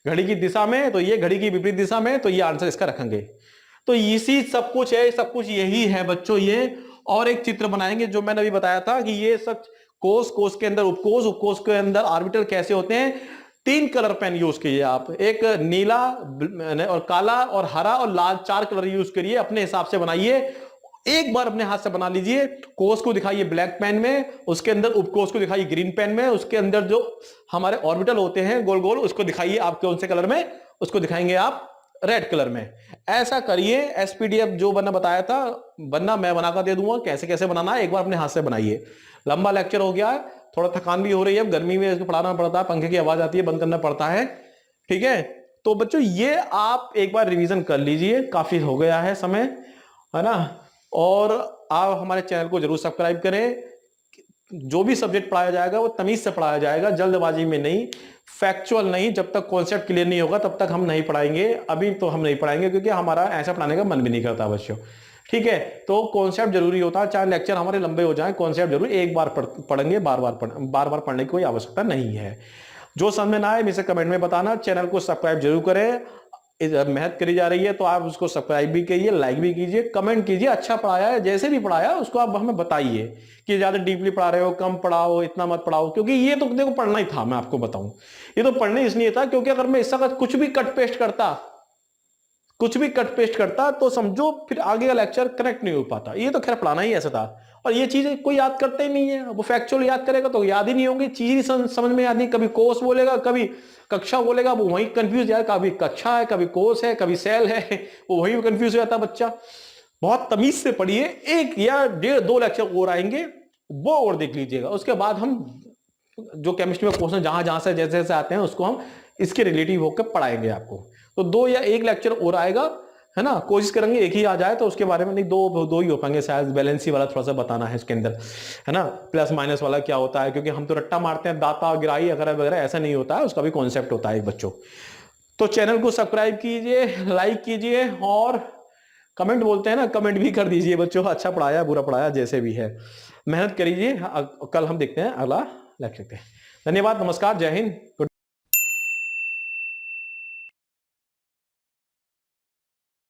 घड़ी की दिशा में तो ये, घड़ी की विपरीत दिशा में तो ये आंसर इसका रखेंगे। तो इसी सब कुछ है, सब कुछ यही है बच्चों ये। और एक चित्र बनाएंगे जो मैंने अभी बताया था कि ये सब कोष के अंदर उपकोष, उपकोष के अंदर ऑर्बिटल कैसे होते हैं। 3 कलर पेन यूज कीजिए आप, एक नीला और काला और हरा और लाल, 4 कलर यूज करिए, अपने हिसाब से बनाइए। एक बार अपने हाथ से बना लीजिए, कोष को दिखाइए ब्लैक पेन में, उसके अंदर उपकोष को दिखाइए ग्रीन पेन में, उसके अंदर जो हमारे ऑर्बिटल होते हैं गोल गोल, उसको दिखाइए आप कौन से कलर में, उसको दिखाएंगे आप रेड कलर में। ऐसा करिए, एसपीडीएफ जो बना बताया था, बनना मैं बनाकर दे दूंगा, कैसे कैसे बनाना है एक बार अपने हाथ से बनाइए। लंबा लेक्चर हो गया है, थोड़ा थकान भी हो रही है, गर्मी में इसको पढ़ाना पड़ता है, पंखे की आवाज आती है, बंद करना पड़ता है, ठीक है। तो बच्चों ये आप एक बार रिवीजन कर लीजिए, काफी हो गया है समय, है ना। और आप हमारे चैनल को जरूर सब्सक्राइब करें। जो भी सब्जेक्ट पढ़ाया जाएगा वो तमीज से पढ़ाया जाएगा, जल्दबाजी में नहीं, फैक्चुअल नहीं। जब तक कॉन्सेप्ट क्लियर नहीं होगा तब तक हम नहीं पढ़ाएंगे। अभी तो हम नहीं पढ़ाएंगे क्योंकि हमारा ऐसा पढ़ाने का मन भी नहीं करता बच्चों, ठीक है। तो कॉन्सेप्ट जरूरी होता है, चाहे लेक्चर हमारे लंबे हो जाए, कॉन्सेप्ट जरूर एक बार पढ़ेंगे, बार बार पढ़ने की कोई आवश्यकता नहीं है। जो समझ में ना आए मुझे कमेंट में बताना। चैनल को सब्सक्राइब जरूर करें, मेहनत करी जा रही है तो आप उसको सब्सक्राइब भी कीजिए, लाइक भी कीजिए, कमेंट कीजिए, अच्छा पढ़ाया है, जैसे भी पढ़ाया उसको आप हमें बताइए कि ज्यादा डीपली पढ़ा रहे हो, कम पढ़ाओ, इतना मत पढ़ाओ। क्योंकि ये तो देखो पढ़ना ही था, मैं आपको बताऊं, ये तो पढ़ने इसलिए था क्योंकि अगर मैं इसका कुछ भी कट पेस्ट करता तो समझो फिर आगे का लेक्चर कनेक्ट नहीं हो पाता। ये तो खैर पढ़ाना ही ऐसा था। और ये चीजें कोई याद करते ही नहीं है, वो फैक्चुअल याद करेगा तो याद ही नहीं होंगी, चीज ही समझ में याद नहीं। कभी कोर्स बोलेगा, कभी कक्षा बोलेगा, वो वहीं कंफ्यूज यार, कभी कक्षा है, कभी कोर्स है, कभी सेल है, वो वहीं कंफ्यूज हो जाता बच्चा। बहुत तमीज से पढ़िए, एक या 1.5-2 लेक्चर और आएंगे, वो और देख लीजिएगा। उसके बाद हम जो केमिस्ट्री में क्वेश्चन जहां जहां से जैसे जैसे आते हैं उसको हम इसके रिलेटिव होकर पढ़ाएंगे आपको। तो 2 या 1 लेक्चर और आएगा, है ना। कोशिश करेंगे एक ही आ जाए, तो उसके बारे में नहीं, दो ही हो पाएंगे शायद। बैलेंसी वाला थोड़ा सा बताना है इसके अंदर, है ना। प्लस माइनस वाला क्या होता है, क्योंकि हम तो रट्टा मारते हैं, दाता गिराई वगैरह वगैरह, ऐसा नहीं होता है, उसका भी कॉन्सेप्ट होता है बच्चों। तो चैनल को सब्सक्राइब कीजिए, लाइक कीजिए, और कमेंट बोलते हैं ना, कमेंट भी कर दीजिए बच्चों, अच्छा पढ़ाया बुरा पढ़ाया जैसे भी है। मेहनत करिए, कल हम देखते हैं अगला लेक्चर पे। धन्यवाद, नमस्कार, जय हिंद, गुड।